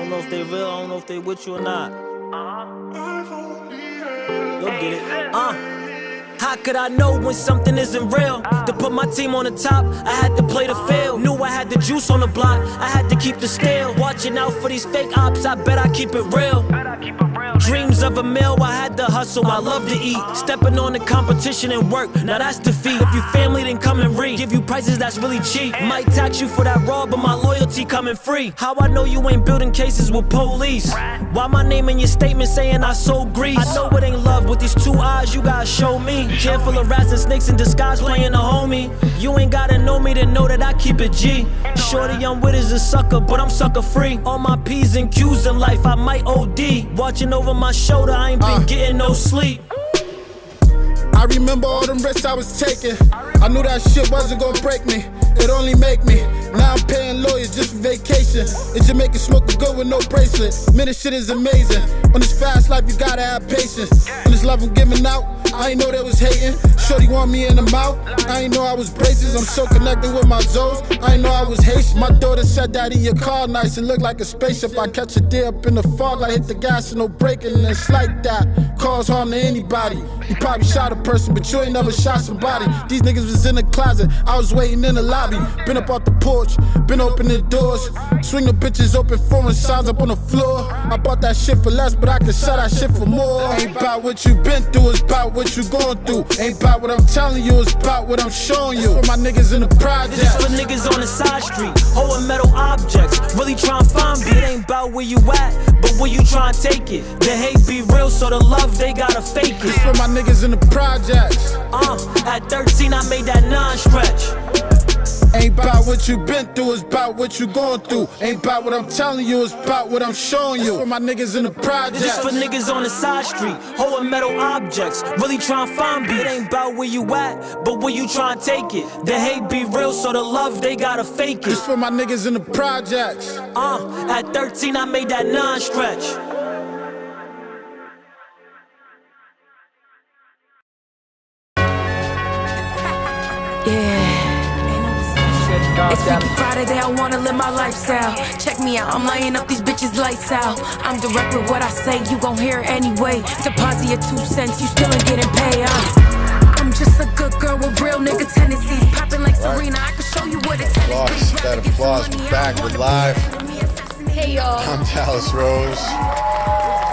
don't know if they real, I don't know if they with you or not. You'll get it. How could I know when something isn't real? To put my team on the top, I had to play the field. Knew I had the juice on the block, I had to keep the steel. Watching out for these fake ops, I bet I keep it real. Dreams of a meal, I had to hustle, I love to eat. Stepping on the competition and work, now that's defeat. If you family, then come and read. Give you prices that's really cheap. Might tax you for that raw, but my loyalty coming free. How I know you ain't building cases with police? Why my name in your statement saying I sold grease? I know it ain't love, with these 2 eyes you gotta show me. Careful of rats and snakes in disguise playing a homie. You ain't gotta know me to know that I keep it G. Shorty I'm with is a sucker, but I'm sucker free. All my P's and Q's in life, I might OD. Watching over my shoulder, I ain't been getting no sleep. I remember all them risks I was taking. I knew that shit wasn't gonna break me, it only make me. Now I'm paying lawyers just for vacation. In Jamaica smoking good with no bracelet. Man, this shit is amazing. On this fast life you gotta have patience. On this love I'm giving out, I ain't know they was hating. Shorty want me in the mouth, I ain't know I was braces. I'm so connected with my Zoes, I ain't know I was Haitian. My daughter said, Daddy, your car nice, it look like a spaceship. I catch a deer up in the fog, I hit the gas and no braking. And it's like that, cause harm to anybody. You probably shot a person, but you ain't never shot somebody. These niggas was in the closet, I was waiting in the lobby. Been up off the porch, been opening doors. Swing the bitches open, foreign signs up on the floor. I bought that shit for less, but I can sell that shit for more. Ain't about what you been through, it's about what you going through. Ain't about what I'm telling you, it's about what I'm showing you. For my niggas in the project. This for niggas on the side street, holding metal objects, really trying to find me. It ain't about where you at, but where you trying to take it. The hate be real, so the love they gotta fake it. This for my niggas in the projects. At 13 I made that non-stretch. Ain't about what you been through, it's about what you going through. Ain't about what I'm telling you, it's about what I'm showing you. For my niggas in the project. This for niggas on the side street, holding metal objects, really trying to find beat. It ain't about where you at, but where you trying to take it. The hate be real, so the love they gotta fake it. This for my niggas in the projects. At 13 I made that non-stretch. It's Freaky Friday, I wanna live my lifestyle. Check me out, I'm lighting up these bitches lights out. I'm direct with what I say, you gon' hear it anyway. Deposit your 2 cents, you still ain't getting paid. I'm just a good girl with real nigga tendencies. Popping like Serena, I can show you what it's like. That applause, we're back, we're live. Hey y'all. I'm Dallas Rose.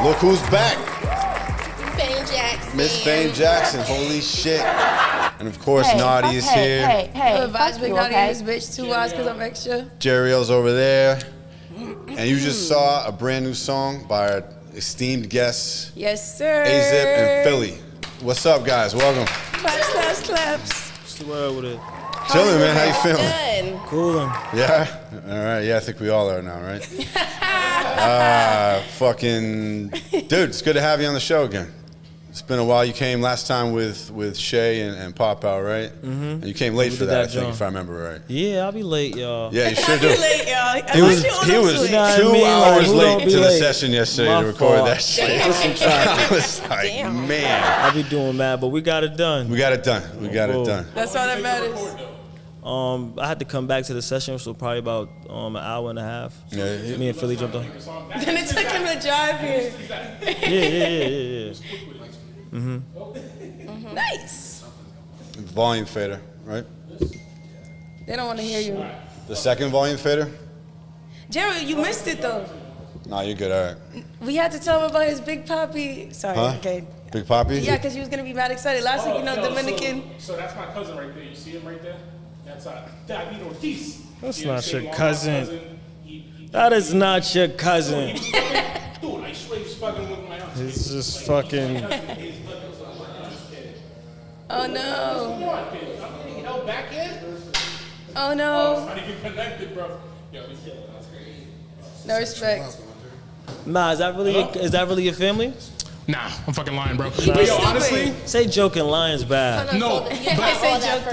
Look who's back. Fame Jackson. Miss Fame Jackson, holy shit. And of course, Naughty is here. Hey, Vibes Big Naughty in this bitch, 2 hours cause I'm extra. Jeriel's over there. And you just saw a brand new song by our esteemed guests. Yes, sir. A-Zipp and Philly. What's up, guys? Welcome. Claps. What's the word with it? Chilling, man. How you feeling? Good. Coolin'. Yeah? All right. Yeah, I think we all are now, right? Dude, it's good to have you on the show again. It's been a while. You came last time with Shay and Pop Out, right? Mm-hmm. And you came late for that, I think, if I remember right. Yeah, I'll be late, y'all. Yeah, you sure do. Late, y'all. He was 2 hours late to the session yesterday to record that shit. I was like, man. I'll be doing mad, but we got it done. We got it done. We got it done. That's all that matters. I had to come back to the session, so probably about an hour and a half. So Yeah. Me and Philly jumped on. Then it took him to drive here. Yeah. Nice. Volume fader, right? They don't want to hear you. The second volume fader? Jerry, you missed it though. Nah, you're good, all right. We had to tell him about his Big Poppy. Sorry, Huh? okay. Big Poppy? Yeah, because he was going to be mad excited. Last week, Dominican. So that's my cousin right there. You see him right there? That's David Ortiz. That's not your cousin. That is not your cousin. Dude, I swear he's fucking with my aunt. It's just fucking. Oh no. Come on, kid. I'm getting held back in? Oh no. It's not even connected, bro. Yo, he's killing. That's crazy. No respect. Nah, is that really your family? Nah, I'm fucking lying, bro. But yo, honestly, Say joking lion's bad. no. I say joke.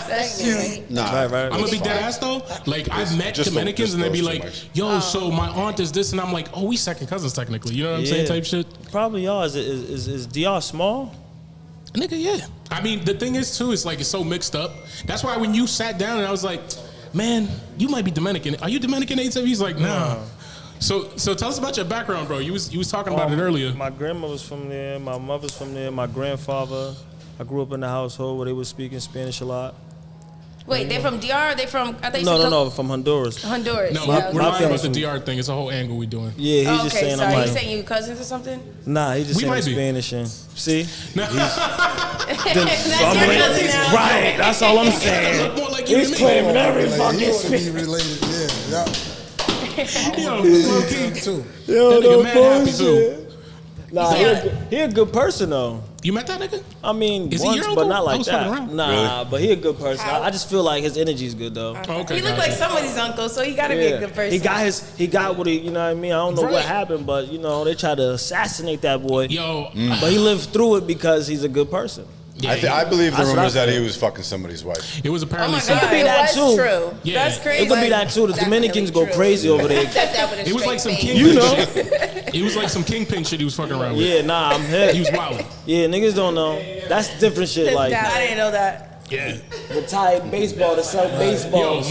That's true. Nah. Right. I'm gonna be dead ass though. Like I've met Dominicans and they'd be like, "Yo, so my aunt is this," and I'm like, "Oh, we second cousins technically." You know what I'm saying? Type shit. Probably y'all. Is DR small? Nigga, yeah. I mean, the thing is too, it's like it's so mixed up. That's why when you sat down and I was like, "Man, you might be Dominican. Are you Dominican?" A7? He's like, "Nah." So tell us about your background, bro. You was talking about it earlier. My grandma was from there. My mother's from there. My grandfather. I grew up in a household where they were speaking Spanish a lot. Wait, they're from DR? Or they from? I think no, from Honduras. Honduras. No, yeah, we're not about the DR thing. It's a whole angle we doing. Yeah, he's just saying. So I'm like, he's saying you cousins or something? Nah, he's just We might saying be. Spanish and see. That's your cousin now. Right, that's all I'm saying. Look more like you He's to me. claiming every He fucking would Spanish. be related, yeah. Yo, Yeah, too. Yo, That nigga no mad happy bullshit. too. Nah, he a good person though. You met that nigga? I mean, Is he once, your but uncle? not I like was fucking that. around. Nah, but he a good person. I just feel like his energy's good though. Okay, He looked gotcha. like somebody's uncle, so he gotta be a good person. He got what he, you know what I mean? I don't know Right. what happened, but you know, they tried to assassinate that boy. Yo, But he lived through it because he's a good person. yeah, I believe the That's what rumors I that feel. he was fucking somebody's wife. it was Oh apparently my some- God, be it that was too. true. Yeah. That's crazy. It could be that too. The Dominicans go crazy over there. It was like some king. kingpin You know. shit. It was like some kingpin shit he was fucking around with. Yeah, nah, I'm He hip. was wild. Yeah, niggas don't know. That's different shit. Like I didn't know that. Yeah. retired baseball to sell Yo, baseball.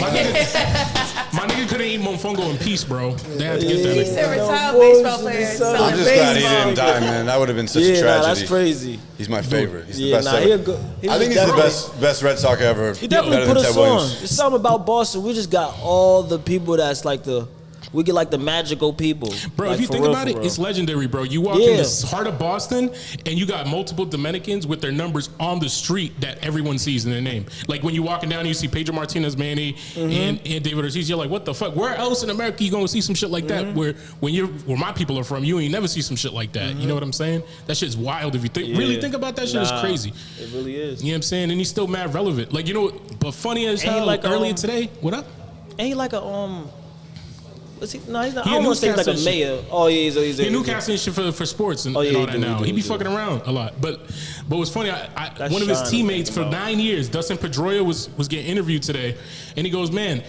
my nigga couldn't eat mofongo in peace, bro. They had to get that He nigga. said retired No baseball bullshit, player. son. I'm just glad he didn't die, man. That would have been such a Yeah, nah, tragedy. that's crazy. He's my favorite. He's the Yeah, best nah, ever. he a good. I think he's the best Red Sox ever. He definitely better put than us Ted on. Williams. There's something about Boston. We just got all the people that's like we get like the magical people. Bro, like, if you for think real, about for it, real. it's legendary, bro. You walk in the heart of Boston, and you got multiple Dominicans with their numbers on the street that everyone sees in their name. Like when you're walking down, you see Pedro Martinez, Manny, and David Ortiz. You're like, what the fuck? Where else in America you gonna see some shit like that? Where my people are from, you ain't never see some shit like that. You know what I'm saying? That shit's wild. If you really think about that shit, is crazy. It really is. You know what I'm saying? And he's still mad relevant. Like, you know, but funny as Ain't he hell. like, Earlier today, what up? Ain't he like a What's he? No, he's not. He I a don't want to say he's like a newscaster and mayor. Oh yeah, he's He Newcastle and shit for sports and, Oh, yeah, and all he that do, now. he He do, be he fucking around a lot. But what's funny, That's one of his Sean I'm teammates for thinking about. 9 years, Dustin Pedroia, was getting interviewed today, and he goes, "Man,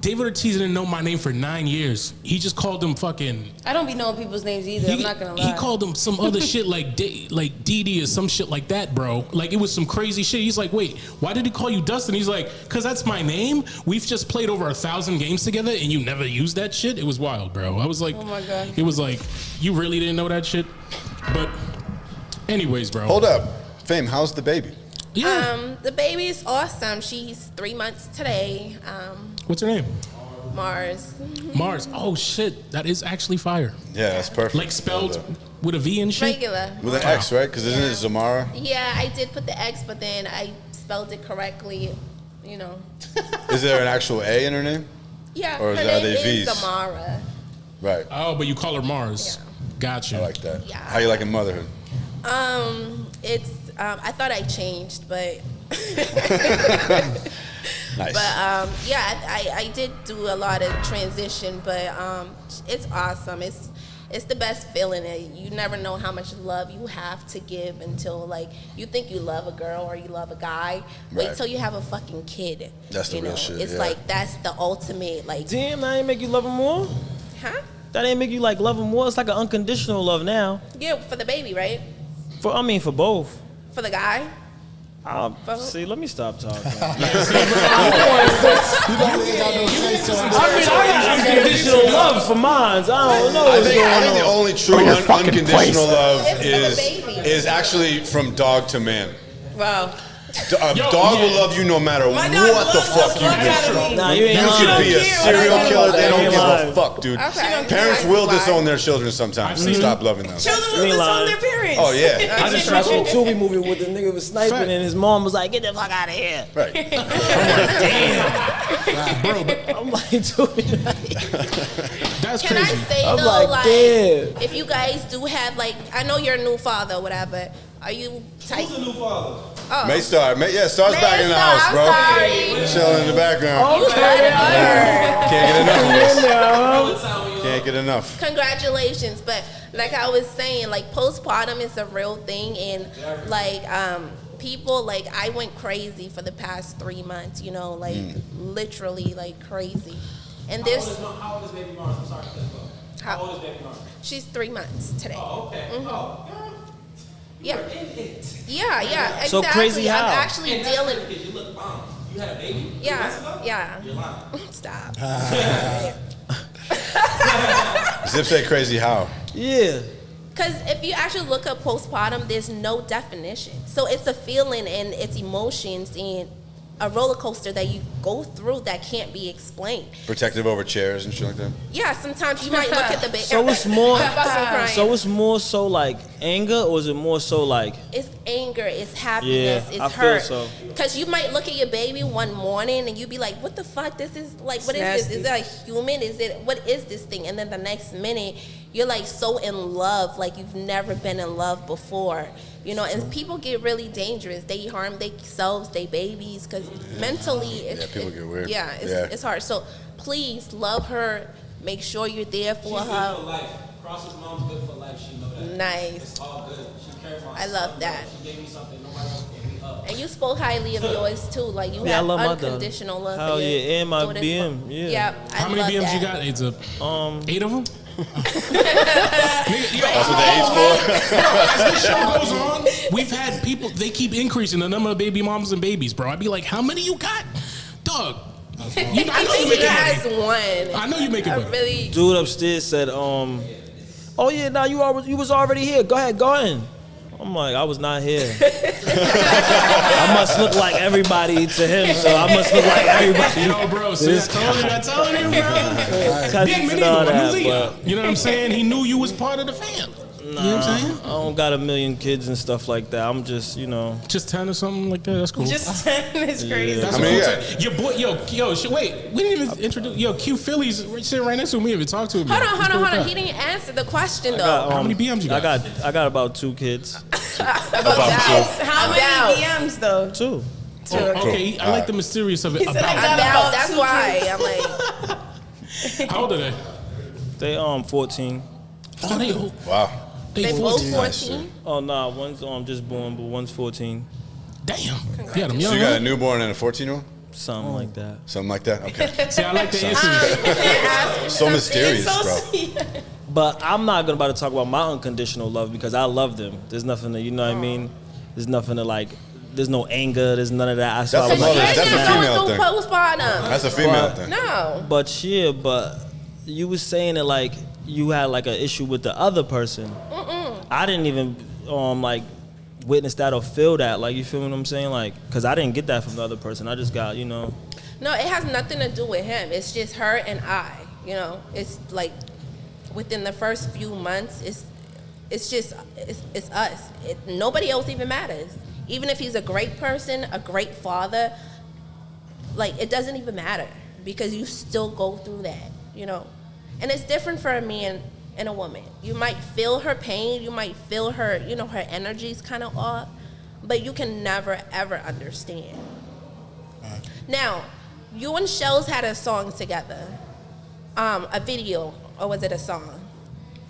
David Ortiz didn't know my name for 9 years. He just called him fucking." I don't be knowing people's names either. I'm not gonna lie. He called him some other shit like Didi or some shit like that, bro. Like it was some crazy shit. He's like, wait, why did he call you Dustin? He's like, cause that's my name. We've just played over 1,000 games together, and you never used that shit. It was wild, bro. I was like, Oh my God. It was like, you really didn't know that shit. But, anyways, bro. Hold up. Fame, how's the baby? Yeah. The baby is awesome. She's 3 months today. What's her name? Mars. Mars. Oh shit, that is actually fire. Yeah, that's perfect. Like spelled with a V and shit. Regular. With an X, right? Because isn't it Zamara? Yeah, I did put the X, but then I spelled it correctly. You know. Is there an actual A in her name? Yeah, Or her are name they is V's? Zamara. Right. Oh, but you call her Mars. Yeah. Gotcha. I like that. Yeah. How you liking motherhood? It's I thought I changed, but Nice. But yeah, I did do a lot of transition, but it's awesome. It's the best feeling. You never know how much love you have to give until like you think you love a girl or you love a guy. Wait Right. till you have a fucking kid. That's the you real know? shit, It's yeah. like that's the ultimate. Like, Damn, that ain't make you love him more. huh? That ain't make you like love him more. It's like an unconditional love now. Yeah, for the baby, right? For both. For the guy. See, let me stop talking. You don't really got no say so. I got unconditional love for mines. I don't know I what's think going the on. only true unconditional love It's for the baby. is actually from dog to man. Wow. A dog will love you no matter My what dog the loves fuck the you fuck out of do. me. Nah, you ain't You lying. could be a care. serial killer, they don't give a lying. fuck, dude. Okay. Parents will disown their children sometimes and seen stop loving them. Children You will ain't disown lying. their parents. Oh, yeah. I just watched a Tubi movie with the nigga was sniping Fact. and his mom was like, "Get the fuck out of here." Right. Bro, but I'm like, dude. that's Can I crazy. say I'm though, like, like, damn. if you guys do have like, I know you're a new father, or whatever. Are you tight? Who's a new father? May Star. Star's back in the house, bro. I'm sorry. Chilling in the background. You better. Can't get enough of this. Can't get enough. Congratulations, but like I was saying, like postpartum is a real thing, and like people, like I went crazy for the past 3 months, you know, like literally like crazy. And this, How old is baby Mars? I'm sorry. How- old is baby Mars? she's 3 months today. Oh, okay. Oh, Yeah, yeah, exactly. So crazy how? I'm actually dealing. You look you had a baby? Yeah. You're lying. Stop. Zipp say crazy how? Yeah. Because if you actually look up postpartum, there's no definition. So it's a feeling and it's emotions and a roller coaster that you go through that can't be explained. Protective over chairs and shit like that? Yeah, sometimes you might look at the baby. So it's more. Crying. So it's more so like anger, or is it more so like? It's anger, it's happiness, Yeah, it's I feel hurt. so. Because you might look at your baby one morning and you be like, what the fuck? This is like, what is this? Is it a human? What is this thing? And then the next minute, you're like so in love, like you've never been in love before. You know, and people get really dangerous. They harm themselves, they babies, because mentally, people get weird. Yeah, it's hard. So please love her. Make sure you're there for her. Good for life. Cross's mom's good for life. She know that. Nice. It's all good. She cares for I love that. She gave me something nobody else gave me up. And you spoke highly of yours too. Like you Yeah, I have love my unconditional love. Hell for your yeah, and my daughter's BM. mom. Yeah. Yeah. How many BMs you got? It's a 8 of them. That's what the A's for. As this show goes on, we've had people. They keep increasing the number of baby moms and babies, bro. I'd be like, how many you got, dog? I know you He making has money. one. I know you making money. Really. Dude upstairs said, oh yeah, now you was already here. Go ahead, go in. I'm like, I was not here. I must look like everybody to him, so I must look like everybody. Yo, bro, see, I told you, bro. Cousins and all that, You know what I'm saying? He knew you was part of the family. You know what I'm saying? I don't got a million kids and stuff like that. I'm just, Just 10 or something like that. That's cool. Just 10 is crazy. That's cool. Your boy, wait, we didn't even introduce. Yo, Q Philly's sitting right next to me. We didn't even talk to him. Hold on. He didn't answer the question though. How many BMs you got? I got about 2 kids. How many DMs though? 2. Okay, I like the mysterious of it. About. That's why I'm like. How old are they? They 14. Oh, they old. Wow. They both 14. Oh nah, one's just born, but one's 14. Damn. Yeah, them young. So you got a newborn and a 14-year-old? Something like that. Something like that? Okay. See, I like the answer. So mysterious, bro. But I'm not about to talk about my unconditional love because I love them. There's nothing to, you know what I mean? There's nothing to like, there's no anger, there's none of that. That's a female thing. That's a female thing. No. But you was saying that like you had like an issue with the other person. I didn't even like witness that or feel that. Like, you feel what I'm saying? Like, cause I didn't get that from the other person. I just got, No, it has nothing to do with him. It's just her and I. It's like within the first few months, it's us. Nobody else even matters. Even if he's a great person, a great father, like it doesn't even matter because you still go through that, And it's different for a man and a woman. You might feel her pain, you might feel her, her energy's kind of off, but you can never ever understand. Now, you and Shells had a song together, a video, or was it a song?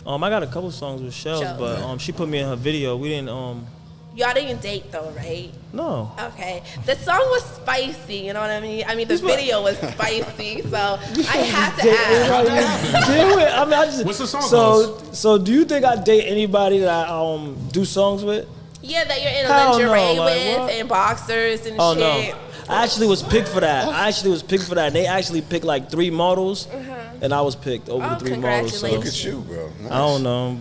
I got a couple songs with Shells, but she put me in her video. We didn't Y'all didn't date though, right? No. Okay. The song was spicy, you know what I mean? The video was spicy, so I had to ask. What's the song called? So do you think I date anybody that I do songs with? Yeah, that you're in Hell lingerie no, like, with what? and boxers and shit. No. I actually was picked for that. And they actually picked like 3 models, and I was picked over the 3 models. So. Look at you, bro. Nice. I don't know.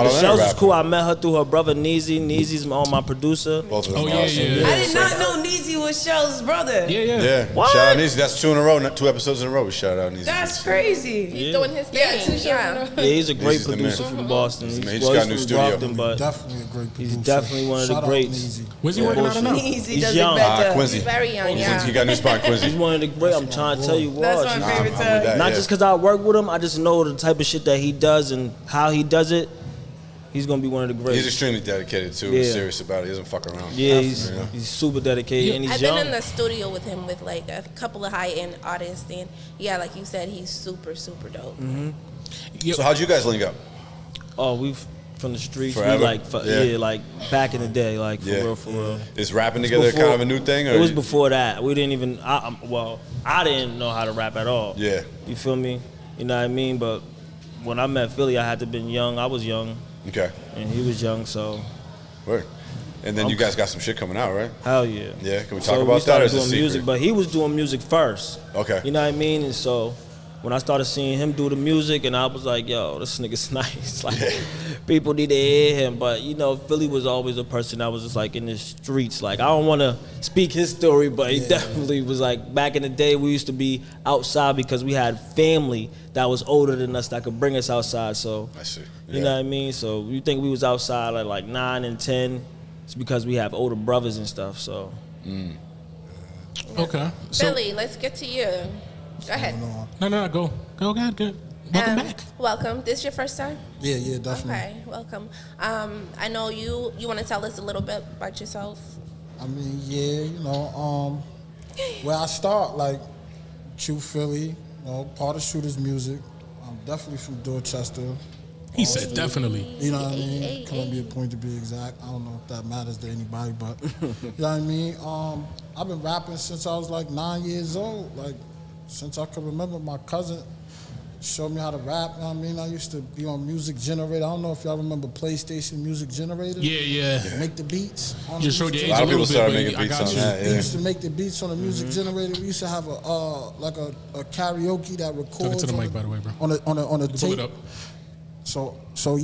Shells was cool. I met her through her brother Neezy. Neezy's my producer. Both of them I did not know Neezy was Shell's brother. Yeah. What? Shout out Neezy. That's 2 in a row. 2 episodes in a row. We shout out Neezy. That's crazy. He's doing his thing. Yeah, he's a great producer from Boston. He just got a new studio. Definitely a great producer. He's definitely one of the greats. Where's he working out of now? He's young. Quincy. He's very young, He got a new spot in Quincy. He's one of the great. I'm trying to tell you what. That's my favorite time. Not just because I work with him, I just know the type of shit that he does and how he does it. He's gonna be one of the greats. He's extremely dedicated too. Yeah. He's serious about it. He doesn't fuck around. Yeah, he's super dedicated and he's I've young. been in the studio with him with like a couple of high-end artists, and like you said, he's super, super dope. So how'd you guys link up? Oh, we've from the streets. Forever? We like back in the day, like for real. Is rapping together kind of a new thing? Or it was before that. We didn't even. I didn't know how to rap at all. Yeah. You feel me? You know what I mean? But when I met Philly, I had to been young. I was young. Okay. And he was young, so. Word. And then you guys got some shit coming out, right? Hell yeah. Yeah. Can we talk about that? Or is it doing secret? music, but he was doing music first. Okay. You know what I mean? And so when I started seeing him do the music, and I was like, yo, this nigga's nice. Like, people need to hear him. But, you know, Philly was always a person that was just, like, in the streets. Like, I don't want to speak his story, but he definitely was, like, back in the day, we used to be outside because we had family that was older than us that could bring us outside. So, I see. You know what I mean? So, you think we was outside at, like, 9 and 10, it's because we have older brothers and stuff, so. Okay. Billy, let's get to you. Go ahead. No, go ahead, good. Welcome back. Welcome. This your first time? Yeah, definitely. Okay, welcome. I know you want to tell us a little bit about yourself. I mean, yeah, you know, where I start, like, True Philly, you know, part of Shooterz Muzik. I'm definitely from Dorchester. He said definitely. You know what I mean? Columbia Point to be exact. I don't know if that matters to anybody, but you know what I mean? I've been rapping since I was like 9 years old. Like, since I can remember, my cousin showed me how to rap. You know what I mean? I used to be on Music Generator. I don't know if y'all remember PlayStation Music Generator. Yeah. Make the beats. Just showed your age A lot of people started bit, making but beats I got on you. that. We Yeah. used to make the beats on the Music Generator. We used to have a karaoke that records. Talk it to the mic, by the way, bro. On a Pull it tape. up. So we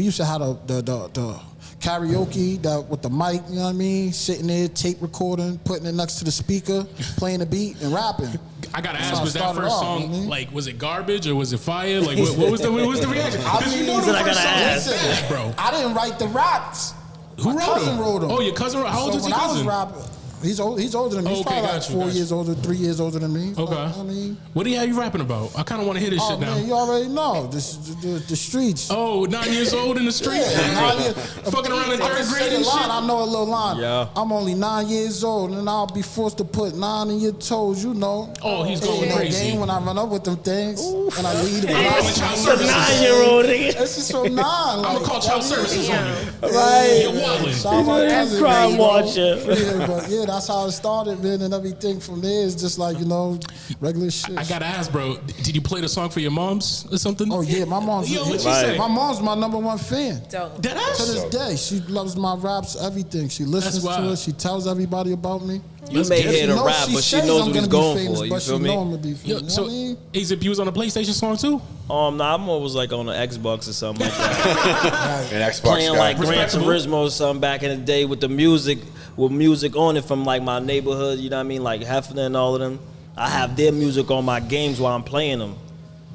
used to have the karaoke that with the mic, you know what I mean? Sitting there, tape recording, putting it next to the speaker, playing the beat and rapping. I gotta That's ask, how was I that started first off, song you know what I mean? like, was it garbage or was it fire? Like, what was the reaction? Because you know the I first gotta song ask. is bad, bro. I didn't write the raps. Who My wrote cousin them? wrote them. Oh, your cousin wrote. How old So is when your I was cousin? rapping, he's older than me. He's Okay, probably like got you, 4 got you. years older, 3 years older than me. Okay. I mean, What are you rapping about? I kind of want to hear this oh shit now. man, you already know. This the streets. Oh, 9 years old in the street? Yeah, 9 years. Fucking around in I can third say grade the and line. shit? I know a little line. Yeah. I'm only 9 years old, and I'll be forced to put 9 in your toes. You know. Oh, he's going Ain't no crazy. game when I run up with them things, and I lead them. I'm calling child services. 9-year-old nigga. This is from 9. I'm gonna call child services on you. Right. You're wildin'. Shout out my cousin, Crime you know. watcher. Yeah, but yeah, that's how it started, man, and everything from there is just like, you know, regular shit. I gotta ask, bro. Did you play the song for your moms or something? Oh yeah, my mom's Yo, what you Right. say? my mom's my #1 fan. Dope. Dead To ass? this day, she loves my raps, everything. She listens That's to wild. it. She tells everybody about me. You may get it. hear the knows- rap, but she says knows I'm what he's gonna be going famous, for. You but feel she me? know I'm gonna be famous. Yo, You know so, what I mean? Zipp, you was on a PlayStation song too? Nah, I'm always like on the Xbox or something like that. An Xbox Playing guy. like Gran Respectable. Turismo or something back in the day with the music, with music on it from like my neighborhood, you know what I mean? Like Hefner and all of them. I have their music on my games while I'm playing them.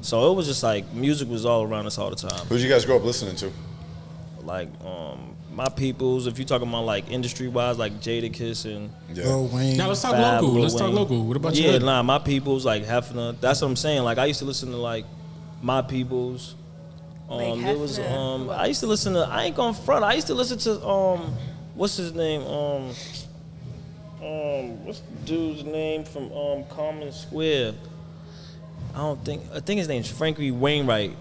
So it was just like, music was all around us all the time. Who'd you guys grow up listening to? Like, my peoples, if you're talking about like industry-wise, like Jadakiss and Yeah. Lil Wayne. Now let's talk Fab, local. Lil Let's talk Wayne. local. What about Yeah, you? nah, my peoples, like Hefner. That's what I'm saying. Like, I used to listen to like my peoples. Like There was Hefner. I used to listen to, I ain't gonna front, I used to listen to what's his name? What's the dude's name from Common Square? I think his name's Frankie Wainwright.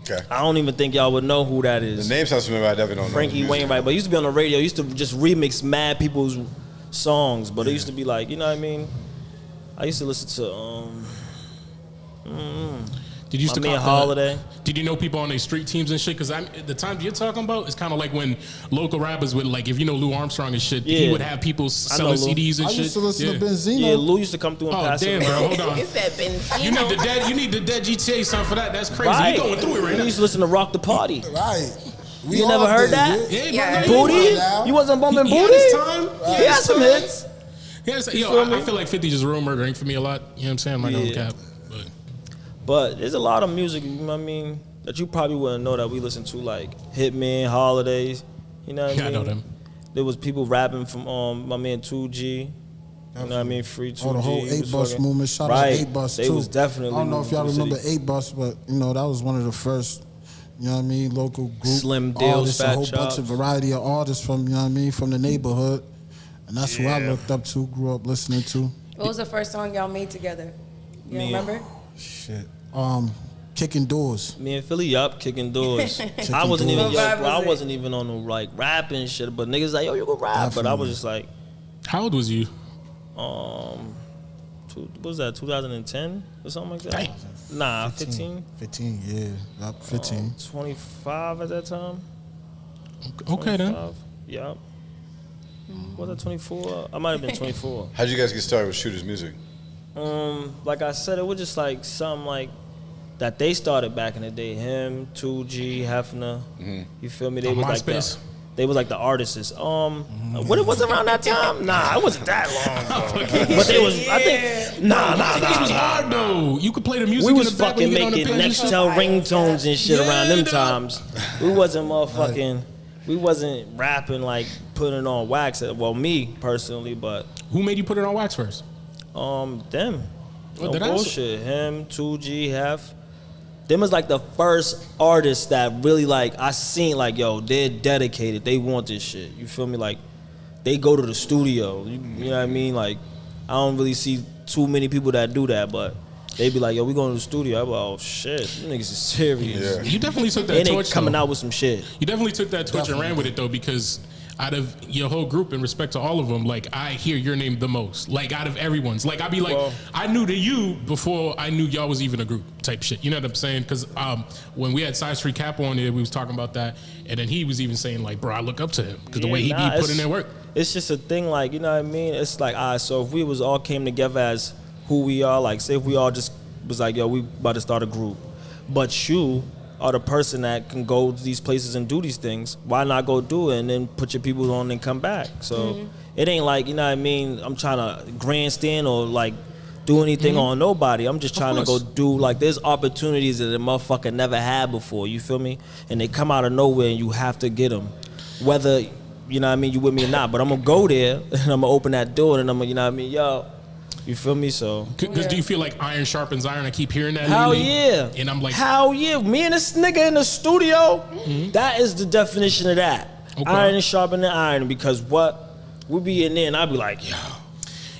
Okay. I don't even think y'all would know who that is. The name sounds familiar. I definitely don't know. Frankie his music. Wainwright, but he used to be on the radio. He used to just remix mad people's songs, but it used to be like, you know what I mean? I used to listen to Did you used to My man cop the- Holiday. Did you know people on their street teams and shit? Because the times you're talking about, it's kind of like when local rappers would, like, if you know Lou Armstrong and shit, he Yeah. would have people selling Lou. CDs and I shit. used to listen to Yeah. Benzino. Yeah, Lou used to come through and Oh pass damn, it. bro, hold on. It said Benzino. You need the dead GTA song for that. That's crazy. Right. You going through it right We now? used to listen to Rock the Party. Right. We You all never heard did, that? yeah. Yeah, Yeah. bro. Booty? Yeah. You wasn't bumping He had Booty? his time. He had some hits. Yes, You yo, feel me? I feel like 50 just room murdering for me a lot. You know what I'm saying? I'm not gonna Yeah. cap. But But there's a lot of music, you know what I mean, that you probably wouldn't know that we listen to, like Hitman, Holidays. You know what I Yeah, I mean? know them. There was people rapping from my man 2G. You know what I mean? Free 2G. Oh, the whole was 8-bus fucking- movement. Shout right. out 8-bus, too. They was definitely I don't know if y'all moving through the remember city. 8-bus, but, you know, that was one of the first, you know what I mean, local group Slim Deals, artists, a Fat whole bunch Chops. of variety of artists from, you know what I mean, from the neighborhood. And that's who I Yeah. looked up to, grew up listening to. What was the first song y'all made together? You Me. remember? Shit. Kicking Doors. Me and Philly, yup, kicking doors. I wasn't doors. even, What yo, vibe bro, I was it? wasn't even on the like rapping shit, but niggas like, yo, you can rap. But I was Definitely. just like, how old was you? what was that, 2010 or something like that? Damn. Nah, 15? 15, yeah. Yup, 15. 25 at that time. Okay then. 25, Yup. Was that 24? I might have been 24. How'd you guys get started with Shooterz Muzik? Like I said, it was just like something like that they started back in the day. Him, 2G, Hefner. You feel me? They was like they was like the artists. What it was around that time? Nah, it wasn't that long, bro. But they was, I think, nah. It was hard though. You could play the music. We was fucking making Nextel ringtones and shit around them times. We wasn't motherfucking. We wasn't rapping like putting on wax. Well, me personally, but who made you put it on wax first? Them. No bullshit. Him, 2G, Hef. Them was like the first artists that really like I seen like, yo, they're dedicated. They want this shit. You feel me? Like they go to the studio. You know what I mean? Like I don't really see too many people that do that, but they be like, yo, we going to the studio. I'm like, oh shit, you niggas is serious. Yeah. You definitely took that torch. Coming out with some shit. You definitely took that torch and ran with it though, because out of your whole group, in respect to all of them, like I hear your name the most. Like out of everyone's, like I'd be like, I knew to you before I knew y'all was even a group type shit. You know what I'm saying? Because when we had Side Street Cap on there, we was talking about that, and then he was even saying like, bro, I look up to him because the way he be putting in work. It's just a thing, like you know what I mean. It's like, all right, so if we was all came together as who we are, like say if we all just was like, yo, we about to start a group, but you are the person that can go to these places and do these things, why not go do it and then put your people on and come back? So it ain't like, you know what I mean, I'm trying to grandstand or like do anything on nobody. I'm just trying to go do, like there's opportunities that a motherfucker never had before, you feel me? And they come out of nowhere and you have to get them. Whether, you know what I mean, you with me or not, but I'm gonna go there and I'm gonna open that door and I'm gonna, you know what I mean, yo, you feel me? So, because do you feel like iron sharpens iron? I keep hearing that. Hell lately. Yeah. And I'm like, hell yeah. Me and this nigga in the studio, that is the definition of that. Okay. Iron is sharpening iron, because what? We be in there and I be like, yo.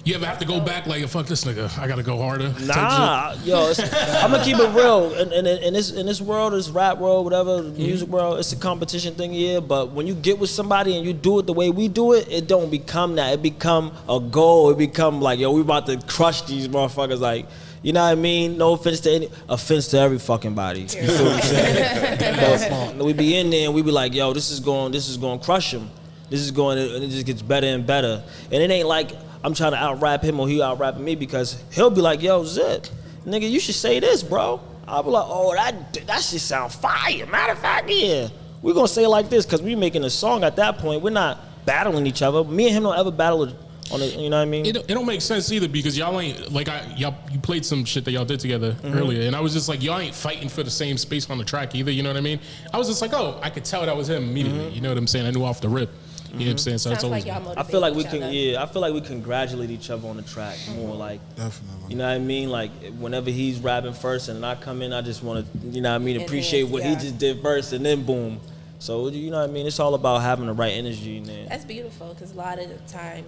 You ever have to go back like, fuck this nigga, I gotta go harder? Nah, yo, I'm gonna keep it real. In this world, this rap world, whatever, music world, it's a competition thing, yeah. But when you get with somebody and you do it the way we do it, it don't become that. It become a goal. It become like, yo, we about to crush these motherfuckers. Like, you know what I mean? No offense to every fucking body. You feel what I'm saying? But we be in there and we be like, yo, this is going to crush him. This is going, and it just gets better and better. And it ain't like I'm trying to out-rap him or he out-rapping me, because he'll be like, yo, Zipp, nigga, you should say this, bro. I'll be like, oh, that shit sound fire. Matter of fact, yeah. We're going to say it like this, because we making a song at that point. We're not battling each other. Me and him don't ever battle on it, you know what I mean? It don't make sense either, because y'all ain't, like, you played some shit that y'all did together earlier, and I was just like, y'all ain't fighting for the same space on the track either, you know what I mean? I was just like, oh, I could tell that was him immediately, you know what I'm saying? I knew off the rip. You know what I'm saying? So it's always, like I feel like I feel like we congratulate each other on the track more, like, definitely. You know what I mean? Like whenever he's rapping first and I come in, I just want to, you know what I mean, appreciate what he just did first, and then boom. So you know what I mean? It's all about having the right energy, man. That's beautiful, because a lot of the time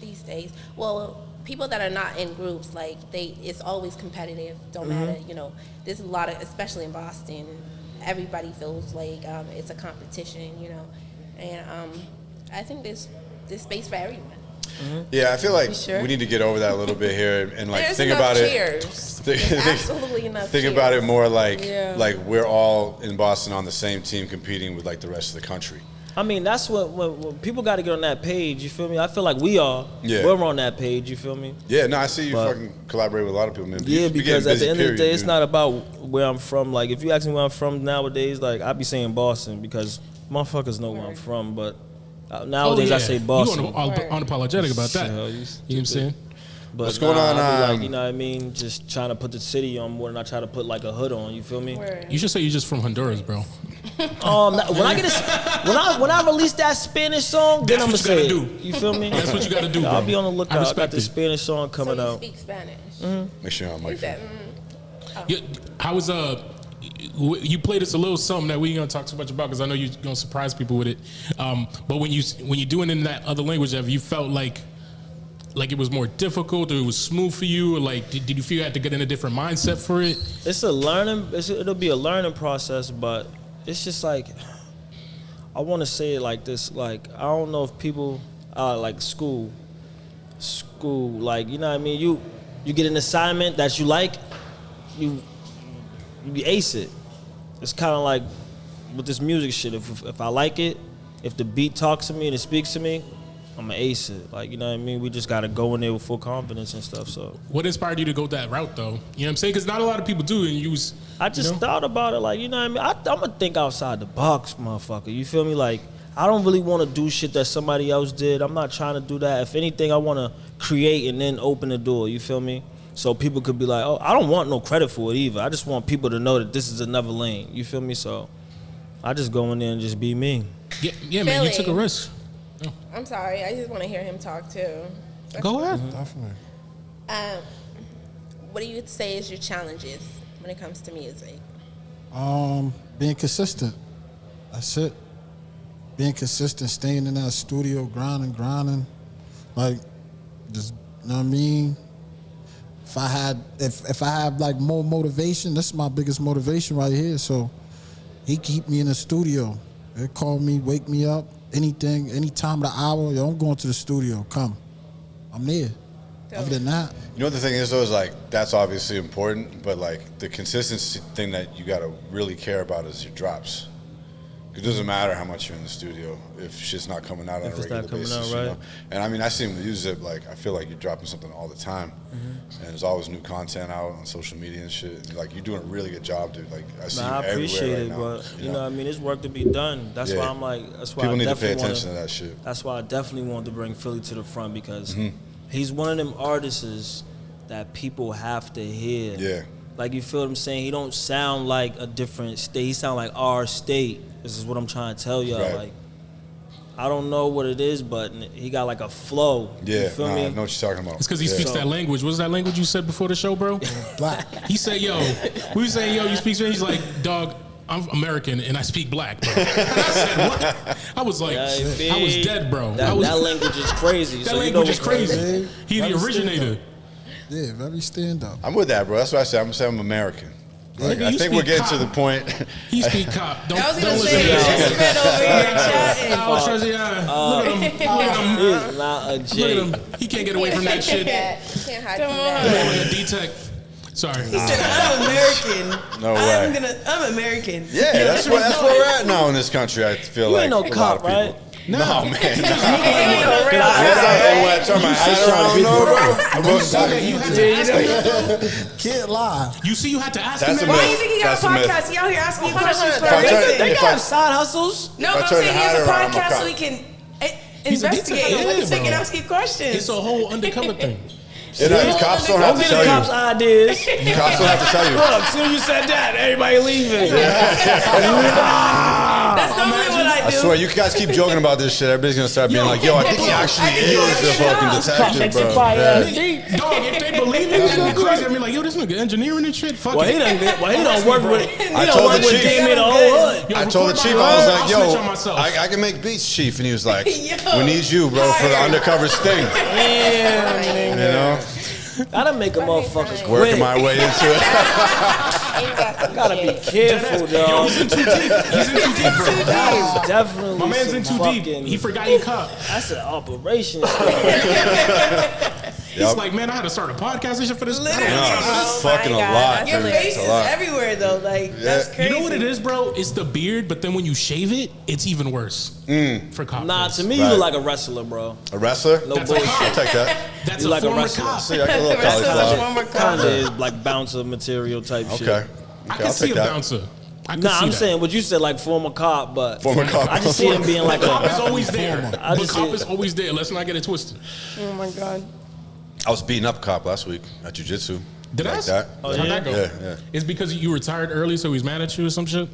these days, well, people that are not in groups, like it's always competitive. Don't matter, you know. There's a lot of, especially in Boston, everybody feels like it's a competition, you know, and I think there's space for everyone. Yeah, I feel like we need to get over that a little bit here and like There's think about cheers. it. Absolutely enough. Think about it more like we're all in Boston on the same team competing with like the rest of the country. I mean, that's what when people got to get on that page. You feel me? I feel like we're on that page. You feel me? Yeah, no, I see you fucking collaborate with a lot of people, man. Yeah, because at the end of the day, it's not about where I'm from. Like, if you ask me where I'm from nowadays, like I be saying Boston because motherfuckers know where I'm from, but. Nowadays I say Boston. You unapologetic about that. You know what I'm saying? But what's going on? Like, you know what I mean? Just trying to put the city on more than I try to put like a hood on. You feel me? You should say you're just from Honduras, bro. When I release that Spanish song, then I'm gonna say it. You feel me? That's what you gotta do, bro. I'll be on the lookout. I got the Spanish song coming out. So you speak Spanish? Make sure I'm like. How was you played us a little something that we ain't gonna talk too much about, because I know you're gonna surprise people with it. But when you doing it in that other language, have you felt like it was more difficult, or it was smooth for you, or like did you feel you had to get in a different mindset for it? It's it'll be a learning process, but it's just like, I want to say it like this, like I don't know if people like school, like, you know what I mean, you get an assignment that you like, you ace it. It's kind of like with this music shit. If I like it, if the beat talks to me and it speaks to me, I'ma ace it. Like, you know what I mean? We just gotta go in there with full confidence and stuff. So what inspired you to go that route though? You know what I'm saying? Because not a lot of people do, and use. I just thought about it, like, you know what I mean? I'm gonna think outside the box, motherfucker. You feel me? Like, I don't really want to do shit that somebody else did. I'm not trying to do that. If anything, I want to create and then open the door. You feel me? So people could be like, oh, I don't want no credit for it either. I just want people to know that this is another lane. You feel me? So I just go in there and just be me. Yeah, man, you took a risk. Oh. I'm sorry. I just want to hear him talk too. Go ahead. Definitely. What do you say is your challenges when it comes to music? Being consistent. That's it. Being consistent, staying in that studio, grinding. Like, just, you know what I mean? If I had like more motivation, this is my biggest motivation right here. So he keep me in the studio. They call me, wake me up, anything, any time of the hour. Yo, I'm going to the studio. Come. I'm there. Other than that. You know what the thing is though, is like, that's obviously important, but like the consistency thing that you gotta really care about is your drops. It doesn't matter how much you're in the studio if shit's not coming out on a regular basis, you know? And I mean, I see him use it, like, I feel like you're dropping something all the time. And there's always new content out on social media and shit. And like, you're doing a really good job, dude. Like, I see you everywhere appreciate right it, now, but you know what I mean? There's work to be done. That's why I'm like, that's why people I need to definitely pay attention to that shit. That's why I definitely want to bring Philly to the front, because he's one of them artists that people have to hear. Yeah. Like, you feel what I'm saying? He don't sound like a different state. He sound like our state. This is what I'm trying to tell y'all. Right. Like, I don't know what it is, but he got like a flow. Yeah, you feel me? I know what you're talking about. It's because he speaks that language. What was that language you said before the show, bro? Black. He said, yo, we was saying, yo, you speak Spanish? He's like, dog, I'm American and I speak black, bro. I said, what? I was like, I was dead, bro. That language is crazy. That language is crazy. He the originator. Yeah, very stand up. I'm with that, bro. That's what I said. I'm gonna say I'm American. Like, I think we're getting to the point. He speak cop. Don't I was listen gonna to say, that. over here chatting. Look at him. Look at him. He's not a J. Look at him. He can't get away from that shit. Can't hide from Look that. at him. D-Tech. Sorry. He said, I'm American. No way. I'm American. Yeah, that's where we're at now in this country. I feel You like ain't no a lot cop, of people. right? No, man. Can't lie. You see, you had to ask That's him a that. Why do you think he got a podcast? He out here asking you questions for a I try- reason. They If got I- side hustles. No, but I'm turn saying the he has a hat around, I'm a podcast so cop. he can He's a investigate. detail, Let this yeah, nigga bro. ask you questions. It's a whole undercover thing. Cops don't have Don't to be the cops' tell ideas. you. Cops don't have to tell you. Look, as soon as you said that, everybody leaving. That's normally what I I do. swear, you guys keep joking about this shit. Everybody's gonna start being like, yo, I think he actually is the fucking detective, bro. Yeah. Dog, if they believe it, that'd be crazy. I mean, like, yo, this nigga engineering and shit. Fuck Well, he it. don't work with. He I don't told work the with chief. Damien the whole hood. Yo, I told the record chief, my I was own. like, I'll yo, snitch on myself. I can make beats, chief. And he was like, Yo, we need you, bro, for the undercover sting. Yeah, You know? gotta make a motherfuckers Working quit. my way into it. Gotta be careful, dog. He's in too deep. He's in too deep, bro. That's definitely My man's in some too deep. fucking- He forgot he cop. That's an operation. He's like, man, I had to start a podcast and shit for this. Literally. No, Oh it's fucking a lot. Your dude. face It's is a lot. everywhere though. Like that's Yeah. crazy. You know what it is, bro? It's the beard, but then when you shave it, it's even worse for cop. Nah, face. to me, you Right. look like a wrestler, bro. A wrestler? No That's a bullshit. cop. I'll take that. That's You a like a former wrestler. cop. See, I got a little Wrestler's a cauliflower. former cop. Kinda is like bouncer material type shit. Okay. I Okay, can I'll see take a that. bouncer. I can Nah, see I'm that. saying what you said, like former cop, but Former cop. I just see him being like Cop is a. always there. I But just cop see- is always there. Let's not get it twisted. Oh my god. I was beating up a cop last week at jiu-jitsu. Did I? Like that. How'd that go? Yeah. It's because you retired early, so he's mad at you or some shit?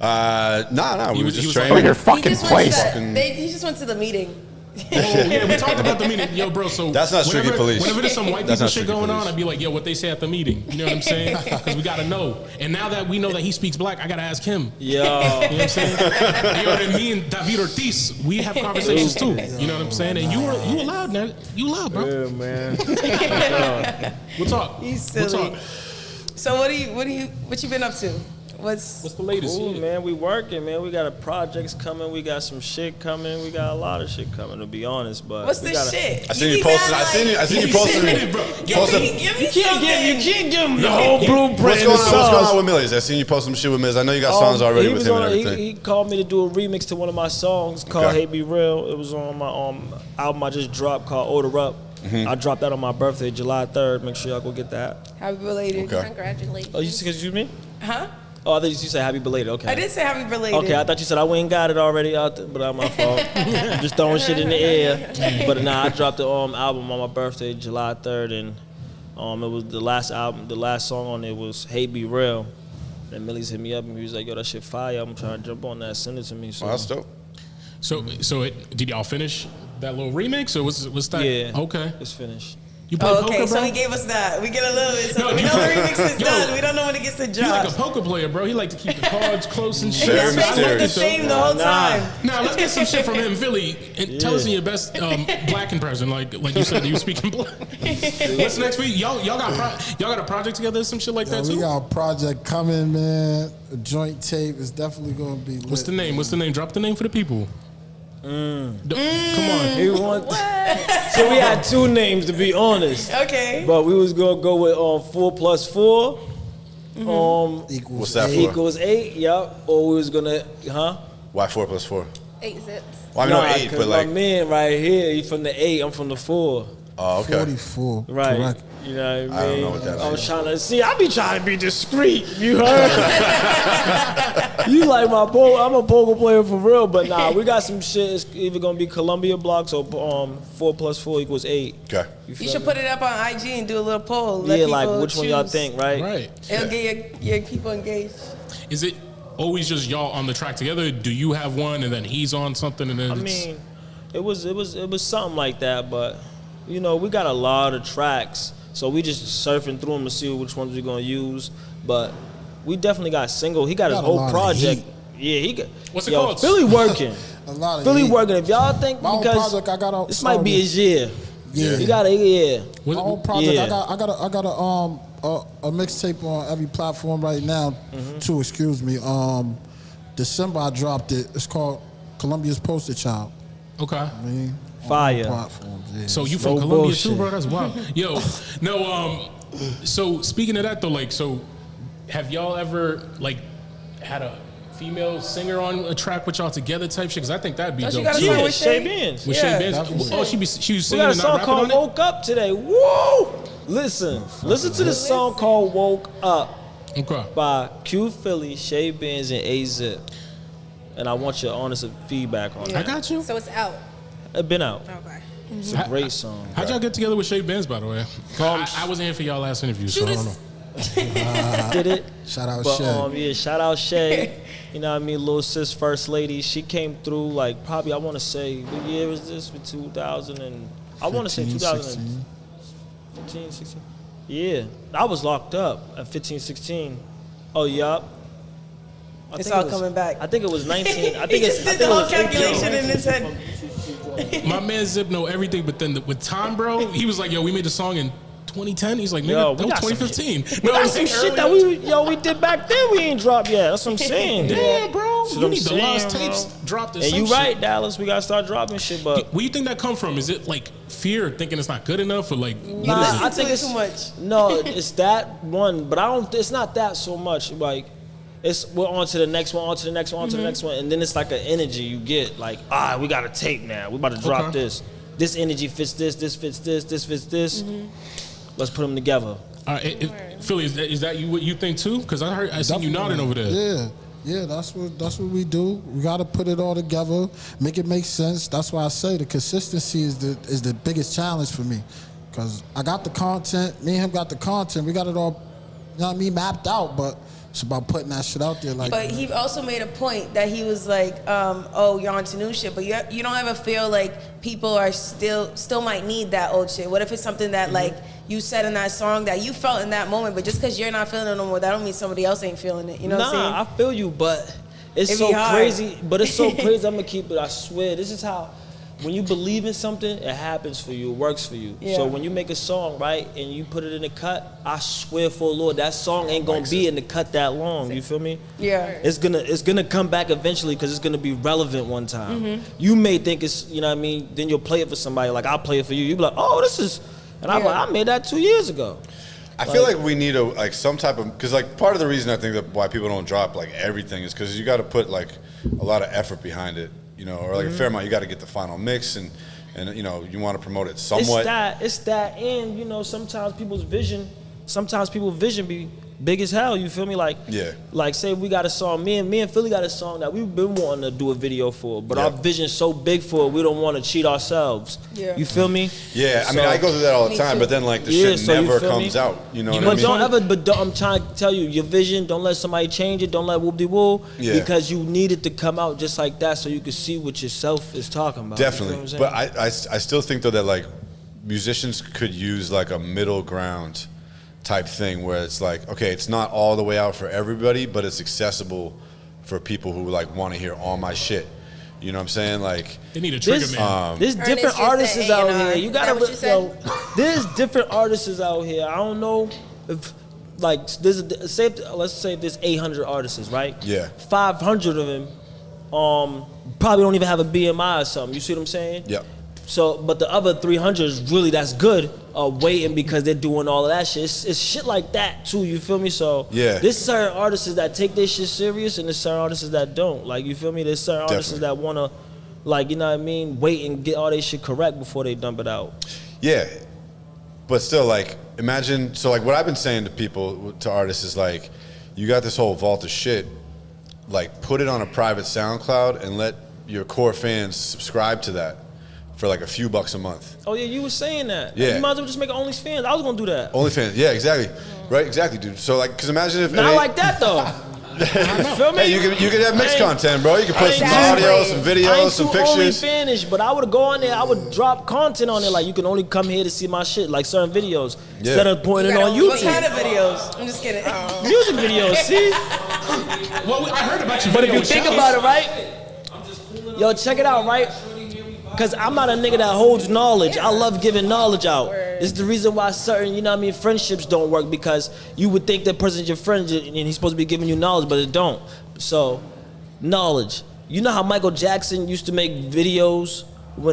Nah, we He were was just like, training. "Oh, Fucking place. He just went to the meeting. Oh, yeah, we talked about the meeting. Yo, bro, so That's not strictly police. Whenever there's some white That's people not shit strictly going on, police. I'd be like, yo, what they say at the meeting. You know what I'm saying? Because we got to know. And now that we know that he speaks black, I got to ask him. Yo, You know what I'm saying? And, yo, and me and David Ortiz, we have conversations too. You know what I'm saying? And you allowed, man. You allowed, bro. yeah, man. We'll talk. He's We'll silly. talk. So what you been up to? What's the latest? Cool, man. We working, man. We got a projects coming. We got some shit coming. We got a lot of shit coming, to be honest. But what's the shit? I seen you posting. I seen you posting. Give me You can't give him the whole blueprint. What's going on with Millies? I seen you post some shit with Millies. I know you got songs already with him and everything. He called me to do a remix to one of my songs called "Hey Be Real." It was on my album I just dropped called "Order Up." I dropped that on my birthday, July 3rd. Make sure y'all go get that. Happy belated. Okay. Congratulations. Oh, excuse me? Huh? Oh, I thought you said happy belated. Okay. I did say happy belated. Okay, I thought you said I went and got it already out there, but that's my fault. I'm just throwing shit in the air. But nah, I dropped the album on my birthday, July 3rd, and it was the last album. The last song on it was "Hey Be Real." And Millie's hit me up and he was like, "Yo, that shit fire. I'm trying to jump on that. Send it to me." So that's dope. So did y'all finish that little remix, or what's that? Yeah. Okay. It's finished. You play poker, bro? So he gave us that. We get a little bit. So we know the remix is done. We don't know when it gets to drop. He like a poker player, bro. He like to keep the cards close and shit. Very His face looked the mysterious. same the whole time. Now let's get some shit from him, Philly. And tell us in your best black impression, like you said, you speaking black. What's next week? Y'all got a project together, some shit like that too. We got a project coming, man. A joint tape is definitely gonna be lit. What's the name? What's the name? Drop the name for the people. Come on. So we had two names, to be honest. Okay. But we was gonna go with 4 + 4 What's that for? equals 8. Yup. Or we was gonna Why 4 + 4? 8 zips. Well, I know 8, but like. my man right here, he from the 8. I'm from the 4. Oh, okay. 44. Right. Correct. You know what I mean? I don't know what that I was means. trying to see. I be trying to be discreet. You heard? You like my poker? I'm a poker player for real. But nah, we got some shit. It's either gonna be Columbia blocks or 4 + 4 = 8. Okay. You should put it up on IG and do a little poll. Let Yeah, people like which one y'all choose. think, right? Right. It'll get your people engaged. Is it always just y'all on the track together? Do you have one and then he's on something and then I mean, it was something like that. But you know, we got a lot of tracks. So we just surfing through them to see which ones we're gonna use. But we definitely got single. He got his Got a whole lot of project. heat. Yeah, he got. What's it Yo, called? Philly working. A lot of Philly heat. working. If y'all think My own because project, I got a this might song be that- his year. Yeah. You got a My own project. Yeah. I got a mixtape on every platform right now. Too. Excuse me. December I dropped it. It's called Columbia's Poster Child. Okay. I mean, on Fire. all platforms, yeah. So you from No Columbia bullshit. too, bro? That's wild. Yo, no. So speaking of that though, like, so have y'all ever like had a female singer on a track with y'all together type shit? Because I think that'd be Don't you dope. got a too. song Yeah, with Shay Shay? Benz. With Yeah. Shay Benz. Oh, she was We singing got a and not song rapping called on it. "Woke Up" today. Woo! Listen to the song called "Woke Up" Okay. by Q Philly, Shay Benz, and A Zipp. And I want your honest feedback on it. I got you. So it's out. It's been out. Okay. It's a great song. How'd y'all get together with Shay Benz, by the way? I wasn't here for y'all last interview, so I don't know. Did it? Shout out But Shay. yeah, shout out Shay. You know what I mean? Little sis, first lady. She came through like probably I want to say what year was this? 2000 and I want to say 15, 2015, 16. Yeah, I was locked up at 15, 16. Oh yup. I It's think all it was- coming back. I think it was 19. I He think just it's. I did think the it whole was calculation 18. in his head. My man Zipp know everything, but then with time, bro, he was like, "Yo, we made the song in 2010." He's like, Yo, "Nigga, we that was got some 2015." We got some shit that we did back then. We ain't dropped yet. That's what I'm saying. Damn, bro. That's what You I'm need the saying, lost bro. tapes dropped. And you right, Dallas. We gotta start dropping shit, but. Where you think that come from? Is it like fear, or thinking it's not good enough, or like what Nah, is it? I think Too it's much. No, it's that one, but I don't. It's not that so much. Like, we're on to the next one, on to the next one, on to the next one, and then it's like an energy you get. Like, we got a tape now. We about to drop Okay. this. This energy fits this. This fits this. This fits this. Let's put them together. Philly, is that you? What you think too? Because I seen you nodding over there. Yeah, that's what we do. We got to put it all together, make it make sense. That's why I say the consistency is the biggest challenge for me, because I got the content. Me and him got the content. We got it all, you know what I mean, mapped out. But it's about putting that shit out there. Like, But he also made a point that he was like, "Oh, you're onto new shit," but you don't ever feel like people are still might need that old shit. What if it's something that like you said in that song that you felt in that moment, but just because you're not feeling it no more, that don't mean somebody else ain't feeling it. You know what I'm saying? I feel you, but it's It so be hard. crazy. But it's so crazy. I'm gonna keep it. I swear. This is how when you believe in something, it happens for you, it works for you. Yeah. So when you make a song, right, and you put it in the cut, I swear for the Lord, that song ain't gonna be in the cut that long. You feel me? Yeah. It's gonna come back eventually because it's gonna be relevant one time. You may think it's, you know what I mean, then you'll play it for somebody, like I'll play it for you. You be like, oh, this is, and I'm like, I made that 2 years ago. I feel like we need some type of, because like part of the reason I think that why people don't drop like everything is because you got to put like a lot of effort behind it, you know, or like a fair amount. You got to get the final mix and you know you want to promote it somewhat. It's that, and you know sometimes people's vision be big as hell. You feel me? Like like say we got a song. Me and Philly got a song that we've been wanting to do a video for, but our vision's so big for it, we don't want to cheat ourselves. Yeah. You feel me? Yeah, I mean I go through that all the time, but then like the shit never comes out. You know what I mean? I'm trying to tell you, your vision, don't let somebody change it. Don't let whoop-de-woo, because you need it to come out just like that so you can see what yourself is talking about. Definitely, you know but I still think though that like musicians could use like a middle ground type thing where it's like, okay, it's not all the way out for everybody, but it's accessible for people who like want to hear all my shit. You know what I'm saying? Like they need a trigger man. There's different artists out here. You gotta there's different artists out here. I don't know if like let's say there's 800 artists, right? Yeah. 500 of them probably don't even have a BMI or something. You see what I'm saying? Yeah. So, but the other 300 is really that's good are waiting because they're doing all of that shit. It's shit like that too. You feel me? So there's certain artists that take their shit serious, and there's certain artists that don't. Like you feel me? There's certain artists that wanna, like you know what I mean, wait and get all their shit correct before they dump it out. Yeah, but still, like imagine. So like what I've been saying to people, to artists, is like, you got this whole vault of shit. Like put it on a private SoundCloud and let your core fans subscribe to that. For like a few bucks a month. Oh yeah, you were saying that. Yeah. You might as well just make an OnlyFans. I was gonna do that. OnlyFans, yeah, exactly. Right, exactly, dude. So like, cause imagine if not like that though. You feel me? Hey, you can have mixed content, bro. You can put some audio, some videos, some pictures. Finished, but I would go on there. I would drop content on there. Like you can only come here to see my shit, like certain videos. Instead of pointing on YouTube. What kind of videos? I'm just kidding. Music videos. See? Well, I heard about your But video. if you think about it, right? Yo, check it out, right? Because I'm not a nigga that holds knowledge. I love giving knowledge out. It's the reason why certain, you know what I mean, friendships don't work, because you would think that person's your friend and he's supposed to be giving you knowledge, but it don't. So, knowledge. You know how Michael Jackson used to make videos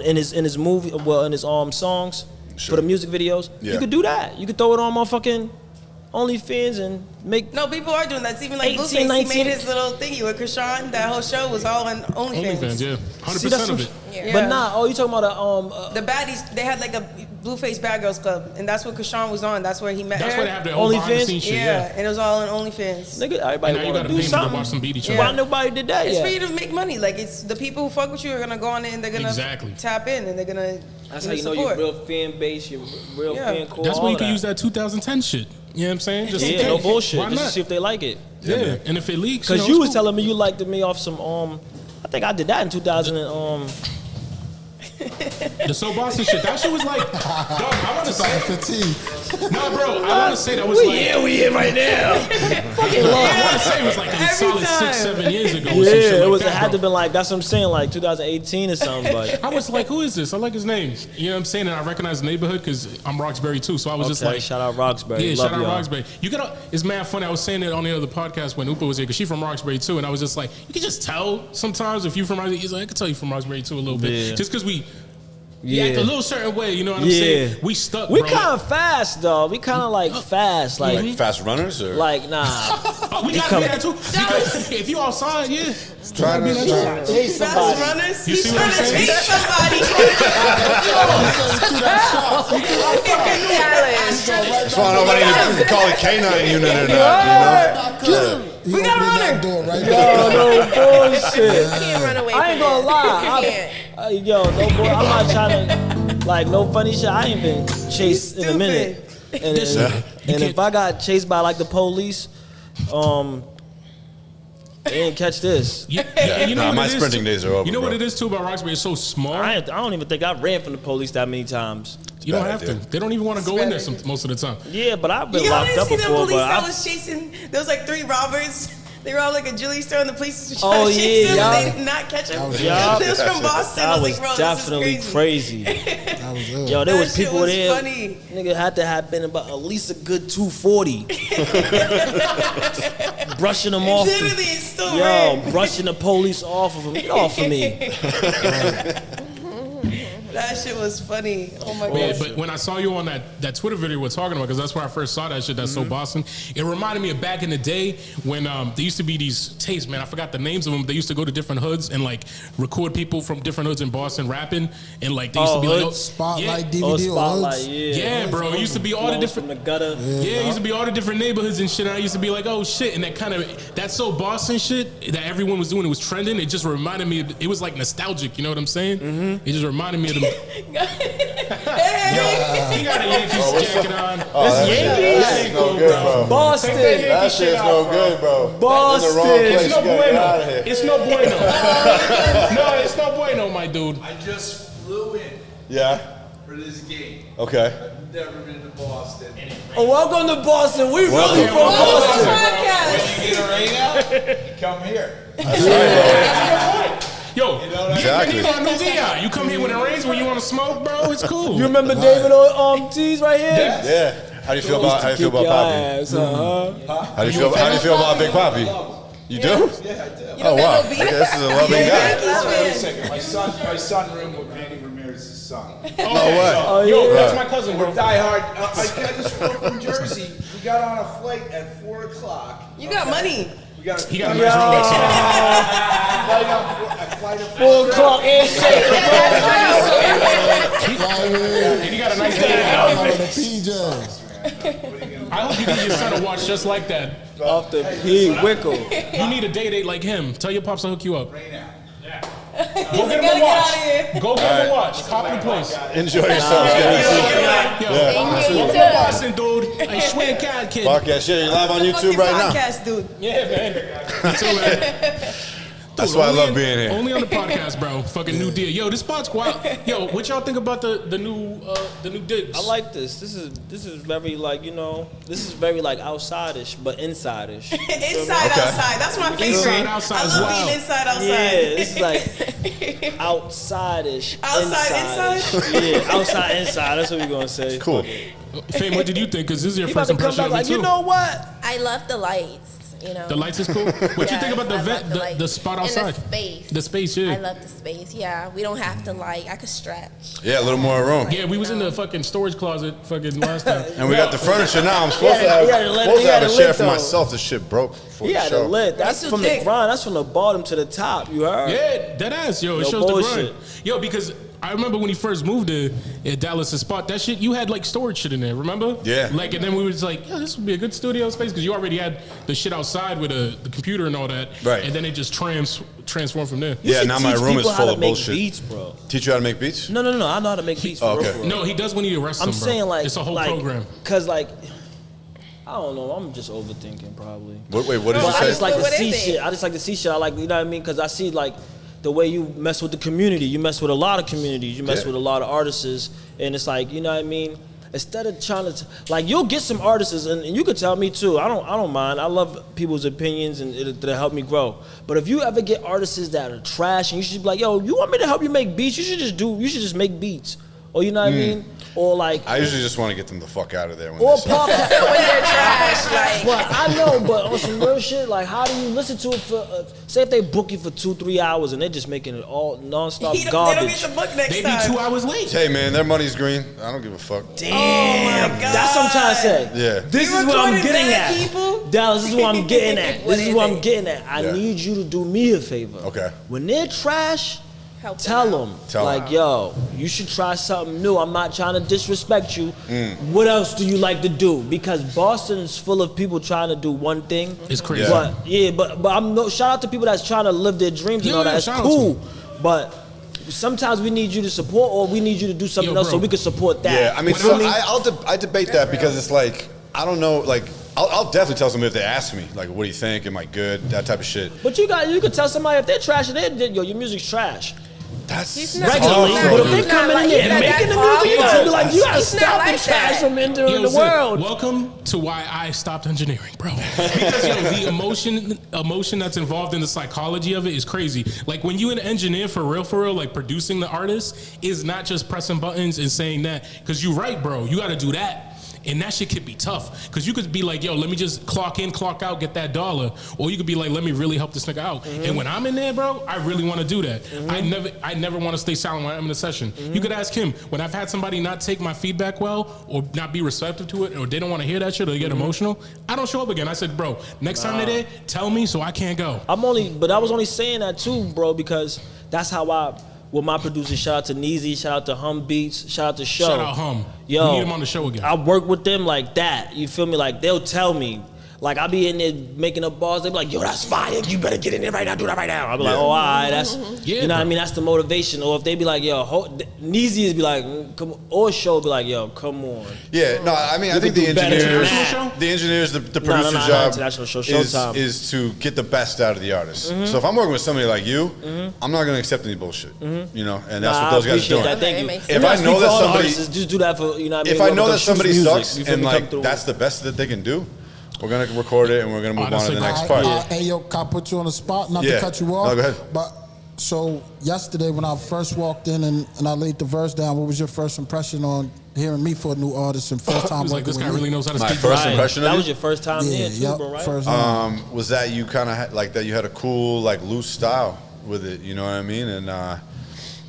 in his movie, well, in his songs for the music videos? Yeah. You could do that. You could throw it on motherfucking OnlyFans and make. No, people are doing that. It's even like Blueface, he made his little thingy with Krishan. That whole show was all on OnlyFans. OnlyFans, yeah, 100% of it. Yeah. But nah, you talking about the baddies? They had like a Blueface Bad Girls Club, and that's what Krishan was on. That's where he met her. That's where they have their own behind the scenes shit. Yeah, and it was all on OnlyFans. Nigga, everybody want to do something. Watch them beat each other. Why nobody did that It's yet? for you to make money. Like it's the people who fuck with you are gonna go on it and they're gonna tap in and they're gonna. That's how you know your real fan base, your real fan core. That's where you can use that 2010 shit. You know what I'm saying? Just no bullshit. Why Just not? to see if they like it. Yeah, and if it leaks, because you was telling me you liked me off some I think I did that in 2000 and the So Boston shit. That shit was like, dog, I want to say 2015. No, bro, I want to say that was we in right now. Fucking love. I want to say it was like a solid 6-7 years ago. Yeah, it was. It had to been like, that's what I'm saying, like 2018 or something. But I was like, who is this? I like his name. You know what I'm saying? And I recognize the neighborhood because I'm Roxbury too. So I was just like, shout out Roxbury. Yeah, love shout out y'all. Roxbury. You gotta. It's mad funny. I was saying it on the other podcast when Upa was here because she's from Roxbury too, and I was just like, you can just tell sometimes if you from Roxbury. He's like, I can tell you from Roxbury too a little bit, just because we. Yeah, act a little certain way, you know what I'm saying? We stuck. We kind of fast, though. We kind of like fast, like fast runners, or like nah. We gotta be that too. Because if you outside, yeah, trying to chase somebody. Fast runners. You He's see what I'm trying to saying? chase somebody. Just want to know if I need to call it K9 unit or not. You know? We got a runner. No bullshit. You can't run away. I ain't gonna lie. Yo, no boy, I'm not trying to, like, no funny shit. I ain't been chased in a minute. And if I got chased by, like, the police, they didn't catch this. Yeah. You know my sprinting days are over. You know what it is, too, about Roxbury? It's so small. I don't even think I ran from the police that many times. You don't have to. They don't even want to go in there most of the time. Yeah, but I've been You locked didn't up see the before. police But that was chasing. There was like 3 robbers. They were all like a jewelry store and the police was Oh, trying to chase yeah, him and they did not catch him. Yeah. They was from Boston. I That was was like, bro, definitely this is crazy. That was it. Yo, there That was shit people was there. funny. Nigga had to have been about at least a good 240. Brushing them off. Literally, it's still Yo, red. brushing the police off of him. Get off of me. That shit was funny. Oh my Yeah, god. but when I saw you on that Twitter video we're talking about, because that's where I first saw that shit, that's so Boston, it reminded me of back in the day when there used to be these tapes, man, I forgot the names of them, they used to go to different hoods and like record people from different hoods in Boston rapping, and like they used to be like, Spotlight yeah. DVD Spotlight, hoods. Yeah, bro, it used to be all the different, from the gutter. yeah, it used to be all the different neighborhoods and shit, and I used to be like, oh shit, and that so Boston shit that everyone was doing, it was trending, it just reminded me, it was like nostalgic, you know what I'm saying? It just reminded me of them. Yo, he got a Yankees jacket on. That shit's no good, bro. Boston. That shit's no good, bro. Boston. In the wrong place. It's no You gotta get out of bueno. here. It's no bueno. No, it's no bueno, my dude. I just flew in Yeah. for this game. Okay. I've never been to Boston. Oh, welcome to Boston. We really from Welcome to the Boston. podcast. You get a rain out, you come here. That's right, Yo, Exactly. you come here when it rains, when you want to smoke, bro. It's cool. You remember David on T's right here? bro. Yeah. How do you feel about Kick your Poppy? ass, How do you feel about Big Poppy? You do? Yeah, I do. Oh wow. Okay, this is a loving guy. Wait a second. My son roomed with Manny Ramirez's son. No way. Oh, Yo, yeah. that's my cousin, bro. Die hard. I just flew from Jersey. We got on a flight at 4 o'clock. You got money. We got He got a nice Rolex on. a flight of 4 o'clock handshake. And he got a nice day. PJs. I hope you give your son a watch just like that. Off the P. Wickle. You need a date like him. Tell your pops to hook you up. rain out. Go get him a watch. Go get him a watch. Copy the place. Enjoy yourselves, guys. Yo, Thank you. welcome to Boston, dude. I swear, God, kid. Podcast shit. You live on YouTube Fucking right now. podcast, dude. Yeah, man. Until then. That's Dude, why I only love in- being here. Only on the podcast, bro. Fucking new deal. Yo, this spot's wild. Yo, what y'all think about the new digs? I like this. This is very like, you know, this is very like outside-ish, but inside-ish. Inside, Okay. outside. That's my favorite. Inside, outside I is love wild. being inside, outside. Yeah, this is like outside-ish. Outside, inside-ish. Yeah, outside, inside. That's what we're gonna say. Cool. Fame, what did you think? Because this is your He about first to come impression back of it, like, too. you know what? I love the lights. You know, The lights is cool. What you think about the Yes, I event, love lights. the spot And outside? the space. The space, yeah. I love the space. Yeah, we don't have to I could stretch. Yeah, a little more room. Yeah, we was in the fucking storage closet fucking last time. And we got the furniture now. I'm supposed to he had it lit- have he had a it chair lit, for though. myself. This shit broke before He the had a show. lid. That's too from the thick. grind. That's from the bottom to the top. You heard? Yeah, that ass, yo. It No shows the bullshit. grind. Yo, because I remember when he first moved to Dallas, the spot, that shit, you had like storage shit in there, remember? Yeah. Like, and then we was like, yeah, this would be a good studio space because you already had the shit outside with the computer and all that. Right. And then it just transformed from there. You Yeah, should now my teach room is people how full to of make bullshit. Beats, bro. Teach you how to make beats? No. I know how to make beats for Oh, real, okay. for real. No, he does when he arrests I'm them, bro. saying like it's a whole like, program. Cause like I don't know. I'm just overthinking probably. Wait, what did you But I say? just like to What is see it? shit. I just like to see shit. I like, you know what I mean? Cause I see like the way you mess with the community. You mess with a lot of communities. You mess Yeah. with a lot of artists, and it's like, you know what I mean? Instead of trying to like, you'll get some artists, and you could tell me too. I don't mind. I love people's opinions, and it'll help me grow. But if you ever get artists that are trash, and you should be like, yo, you want me to help you make beats? You should just make beats, or you know what I mean? Or like, I usually just want to get them the fuck out of there when or they say pop. When they're trash, like. But I know, but on some real shit, like how do you listen to it for, say if they book you for 2-3 hours and they're just making it all nonstop They don't garbage. get the book next They be time. 2 hours late. Hey man, their money's green. I don't give a fuck. Oh my God. That's what I'm trying to say. Yeah. This You is what I'm recorded getting bad at. people? Dallas, this is what I'm getting at. What This is is what it? I'm getting at. I Yeah. need you to do me a favor. Okay. When they're trash, Help tell them them. Tell 'em. Like, yo, you should try something new. I'm not trying to disrespect you. Mm. What else do you like to do? Because Boston is full of people trying to do one thing. It's crazy. Yeah. But I'm no shout out to people that's trying to live their dreams and Yeah, all that. yeah, It's shout out cool. to But sometimes we need you to support, or we need you to do something Yo, else so bro. we can support that. Yeah, I mean, You so feel me? I debate that because it's like, I don't know, like, I'll definitely tell somebody if they ask me, like, what do you think? Am I good? That type of shit. But you could tell somebody if they're trash, yo, your music's trash. That's regularly. But if they coming in there and making the music, it's be like, you gotta He's not stop like the trash that. from entering the Zipp, world. welcome to why I stopped engineering, bro. Because the emotion that's involved in the psychology of it is crazy. Like when you an engineer for real, like producing the artist is not just pressing buttons and saying that. Because you're right, bro. You got to do that. And that shit could be tough. Because you could be like, yo, let me just clock in, clock out, get that dollar. Or you could be like, let me really help this nigga out. And when I'm in there, bro, I really want to do that. I never want to stay silent when I'm in a session. You could ask him, when I've had somebody not take my feedback well or not be receptive to it or they don't want to hear that shit or they get emotional, I don't show up again. I said, bro, next time they're there, tell me so I can't go. But I was only saying that too, bro, because that's how with my producers, shout out to Neezy, shout out to Hum Beats, shout out to Show. Shout out Hum. Yo, we need him on the show again. I work with them like that. You feel me? Like they'll tell me. Like I be in there making up bars. They be like, yo, that's fire. You better get in there right now. Do that right now. I be like, oh, all right. That's you know what I mean. That's the motivation. Or if they be like, yo, Neezy is be like, come on. Or Show be like, yo, come on. Yeah, no, I mean, I think the engineers, the producer's job is to get the best out of the artist. So if I'm working with somebody like you, I'm not going to accept any bullshit. You know, and that's what those guys are doing. That. Thank you. If I know that somebody, just do that for, you know what I mean. If I know that somebody sucks and like that's the best that they can do, we're gonna record it and we're gonna move on to the next part. Hey, yo, can I put you on the spot? Not to cut you off. No, go ahead. But so yesterday when I first walked in and I laid the verse down, what was your first impression on hearing me for a new artist and first time was like, this guy really knows how to My speak. first impression of That you? was your first time there too, bro, right? First was that you kind of like that you had a cool like loose style with it, you know what I mean? And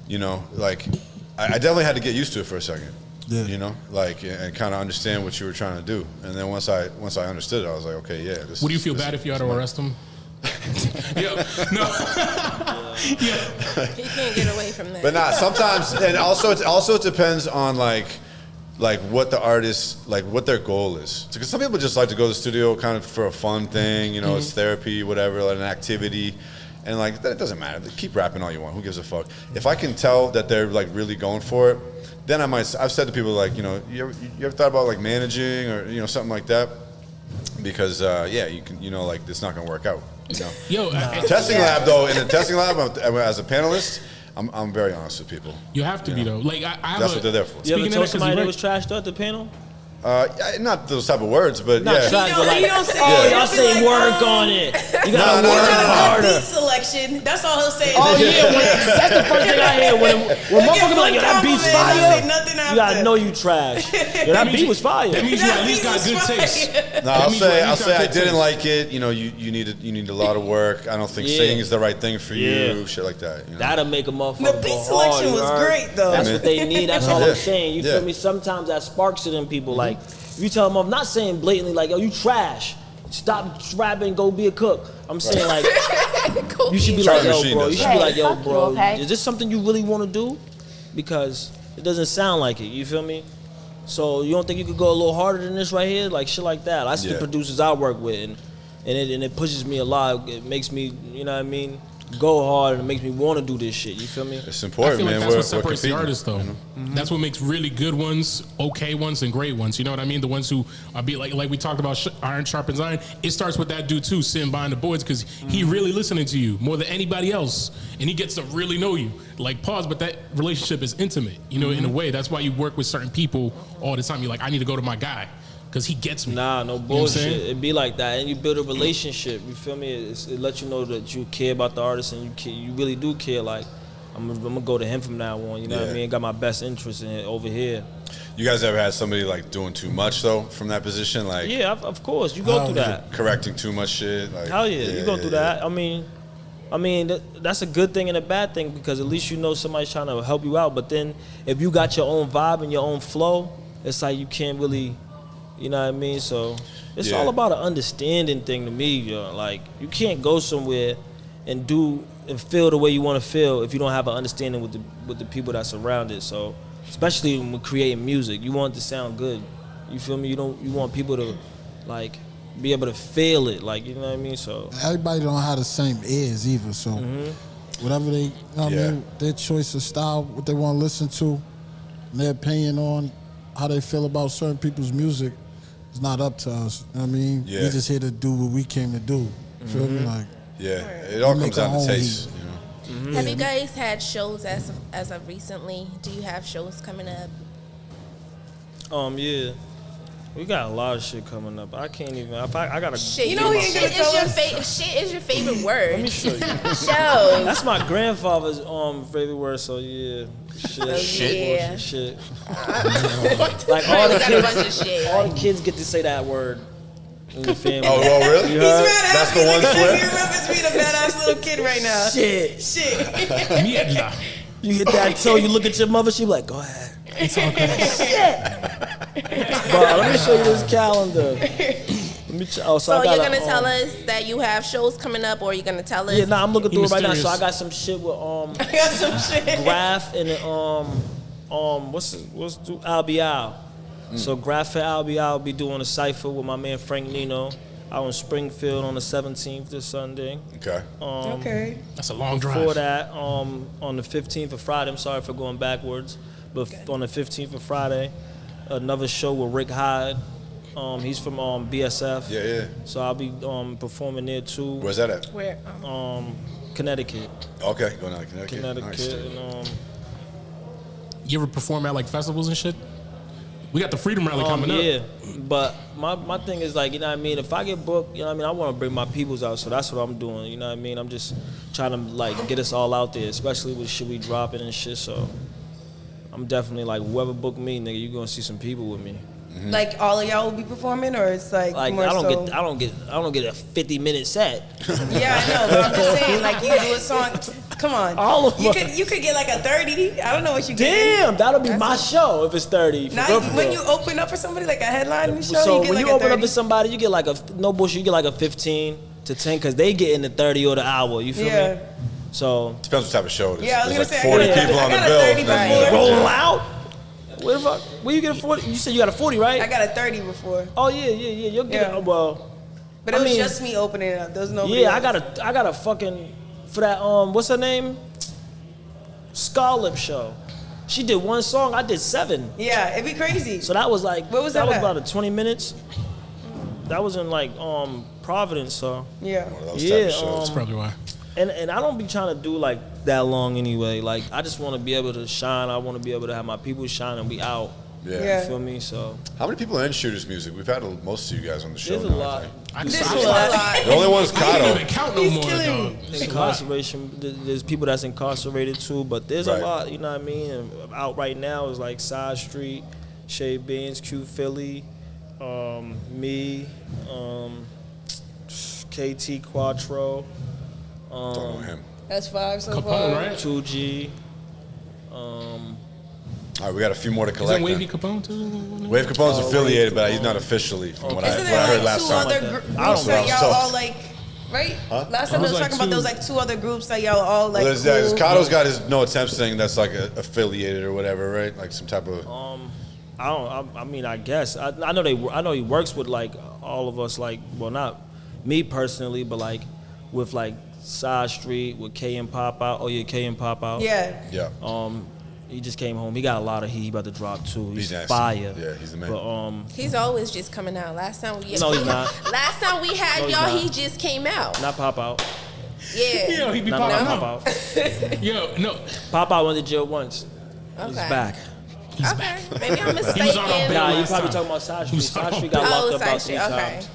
you know, like I definitely had to get used to it for a second. Yeah. You know, like and kind of understand what you were trying to do, and then once I understood it, I was like, okay, yeah. Would you feel bad if you had to arrest him? Yeah, no. He can't get away from that. But not sometimes, and also it depends on like what the artist what their goal is. Because some people just like to go to the studio kind of for a fun thing, you know, it's therapy, whatever, like an activity. And like that, it doesn't matter. Keep rapping all you want. Who gives a fuck? If I can tell that they're like really going for it, then I've said to people like, you know, you ever thought about like managing or you know something like that? Because you can, you know, like it's not gonna work out. You know. Yo, testing lab though. In the testing lab, as a panelist, I'm very honest with people. You have to be though. Like that's what they're there for. You ever told somebody that was trashed at the panel? Not those type of words, but not yeah. Trash, but like, he don't say y'all say work on it. You gotta work harder. Beat selection. That's all he'll say. Oh yeah, that's the first thing I hear when motherfucker be like, yo, that beat's fire. You gotta know you trash. Yo, that beat was fire. That means you at least got good taste. No, I'll say I didn't like it. You know, you need a lot of work. I don't think singing is the right thing for you. Shit like that. You know? That'll make a motherfucker. The beat selection was great though. That's what they need. That's all I'm saying. You feel me? Sometimes that sparks it in people. Like if you tell them, I'm not saying blatantly like, yo, you trash. Stop rapping, go be a cook. I'm saying like, you should be like, yo, bro. You should be like, yo, bro. Is this something you really want to do? Because it doesn't sound like it. You feel me? So you don't think you could go a little harder than this right here? Like shit like that. That's the producers I work with, and it pushes me a lot. It makes me, you know what I mean, go hard, and it makes me want to do this shit. You feel me? It's important, I feel man. Like that's what separates the artists, though. That's what makes really good ones, okay ones, and great ones. You know what I mean? The ones who are like we talked about, iron sharpens iron. It starts with that dude too, sitting behind the boards, because he really listening to you more than anybody else, and he gets to really know you. Like pause, but that relationship is intimate. You know, in a way. That's why you work with certain people all the time. You're like, I need to go to my guy. Because he gets me. Nah, no bullshit. You know it be like that. And you build a relationship. You feel me? It lets you know that you care about the artist and you really do care. Like, I'm going to go to him from now on. You know what I mean? Got my best interest in it over here. You guys ever had somebody like doing too much though from that position? Like, yeah, of course. You go through that. Correcting too much shit. Like, hell yeah, you go through that. I mean, that's a good thing and a bad thing, because at least you know somebody's trying to help you out. But then if you got your own vibe and your own flow, it's like you can't really... You know what I mean? So it's all about an understanding thing to me, yo. Like you can't go somewhere and do and feel the way you want to feel if you don't have an understanding with the people that surround it. So especially when we're creating music, you want it to sound good. You feel me? You want people to like be able to feel it. Like, you know what I mean? So everybody don't have the same ears either. So whatever they, you know what I mean, their choice of style, what they want to listen to, and their opinion on how they feel about certain people's music. It's not up to us. You know what I mean? Yeah. We just here to do what we came to do. Feel me? Like, it all comes down to taste. You know? Have you guys had shows as of recently? Do you have shows coming up? Yeah. We got a lot of shit coming up. I can't even. I gotta. Shit, You know he ain't gonna tell us. Shit is your favorite word. Let me show you. Shows. That's my grandfather's favorite word. So yeah, shit, yeah. shit. Like all the got a kids, bunch of shit. all the kids get to say that word in the family. Oh, well, really? You heard? That's the one swear? He remembers being a badass little kid right now. Shit. Mierda. You hit that toe, you look at your mother, she be like, go ahead. It's all good. But let me show you this calendar. So you're gonna tell us that you have shows coming up, or you're gonna tell us? Yeah, I'm looking through it right now. mysterious. So I got some shit with I got some shit. Graph and what's I'll Be Out. So Graph and I'll Be Out will be doing a cipher with my man Frank Nino out in Springfield on the 17th this Sunday. Okay. Okay. That's a long drive. Before that, on the 15th of Friday, I'm sorry for going backwards, but on the 15th of Friday, another show with Rick Hyde. He's from BSF. Yeah. So I'll be performing there too. Where's that at? Where? Connecticut. Okay, going out to Connecticut. Nice. Nice. You ever perform at like festivals and shit? We got the Freedom Rally coming up. Yeah, but my thing is like, you know what I mean? If I get booked, you know what I mean? I want to bring my peoples out, so that's what I'm doing, you know what I mean? I'm just trying to like get us all out there, especially with shit we dropping and shit, so I'm definitely like, whoever booked me, nigga, you gonna see some people with me. Like all of y'all will be performing, or it's like more I don't so? get a 50-minute set. Yeah, I know, but I'm just saying, like you do a song. Come on, All of you them. could get like a 30. I don't know what you get. Damn, that'll be my show if it's 30. Not for real. when you open up for somebody like a headlining show. So you get when like you a open 30. up to somebody, you get like no bullshit, you get like a 15 to 10 because they get in the 30 or the hour. You feel Yeah. me? So Depends what type of show it is. Yeah, I was There's gonna like say, 40 I got a- people I on the got a bill. 30 then, before. rolling out. Where the fuck? Where you get a 40? You said you got a 40, right? I got a 30 before, Oh yeah. You'll get Yeah. it. Well, but it was just me opening it up. There was nobody. yeah, else. I got a fucking for that what's her name? Scarlett show. She did one song, I did 7. Yeah, it'd be crazy. So that was like Where was that that was at? about a 20 minutes. That was in like Providence, so Yeah. One of those yeah. type of shows. That's probably why. And I don't be trying to do like that long anyway. Like I just want to be able to shine. I want to be able to have my people shine and we out. Yeah. Yeah. You feel me? So How many people are in Shooterz Muzik? We've had most of you guys on the show there's a now, I lot. think. There's a lot. The only one is I didn't Kato. even count no He's more, killing dog. me. It's a lot. Incarceration. There's people that's incarcerated too, but there's Right. a lot. You know what I mean? And out right now is like Side Street, Shay Beans, Q Philly, me, KT Quattro, Don't know him. That's 5 so Capone, far. right? 2G. All right, we got a few more to Isn't collect. Wavy then. Capone too? Wave Capone's affiliated, but Capone. he's not officially from what I Isn't what I there heard like last two time. other like that. groups I don't know. that I was y'all told. all like, right? Last time I they was was like talking about there was two. like 2 other groups that y'all all like. There's cool. Kato's got his no attempts thing that's like affiliated or whatever, right? Like some type of. I mean, I guess I know I know he works with like all of us, like, well, not me personally, but like with like Side Street with K and Pop Out. Oh yeah, K and Pop Out. Yeah. Yeah. He just came home. He got a lot of heat. He about to drop too. He's nasty. fire. Yeah, he's the man. But He's always just coming out. Last time we No, he's not. Last time we had No, he's y'all, not. he just came out. not Pop Out. Yeah. Yo, he be Not popping Pop out. Out. Yo, no. Pop Out went to jail once. He's Okay. back. Okay. Maybe I'm He was on our mistaken. bill. Nah, you last probably time. talking about Side He was Street. on Side our Street got Oh, locked up about Side 3 Street. Okay. times.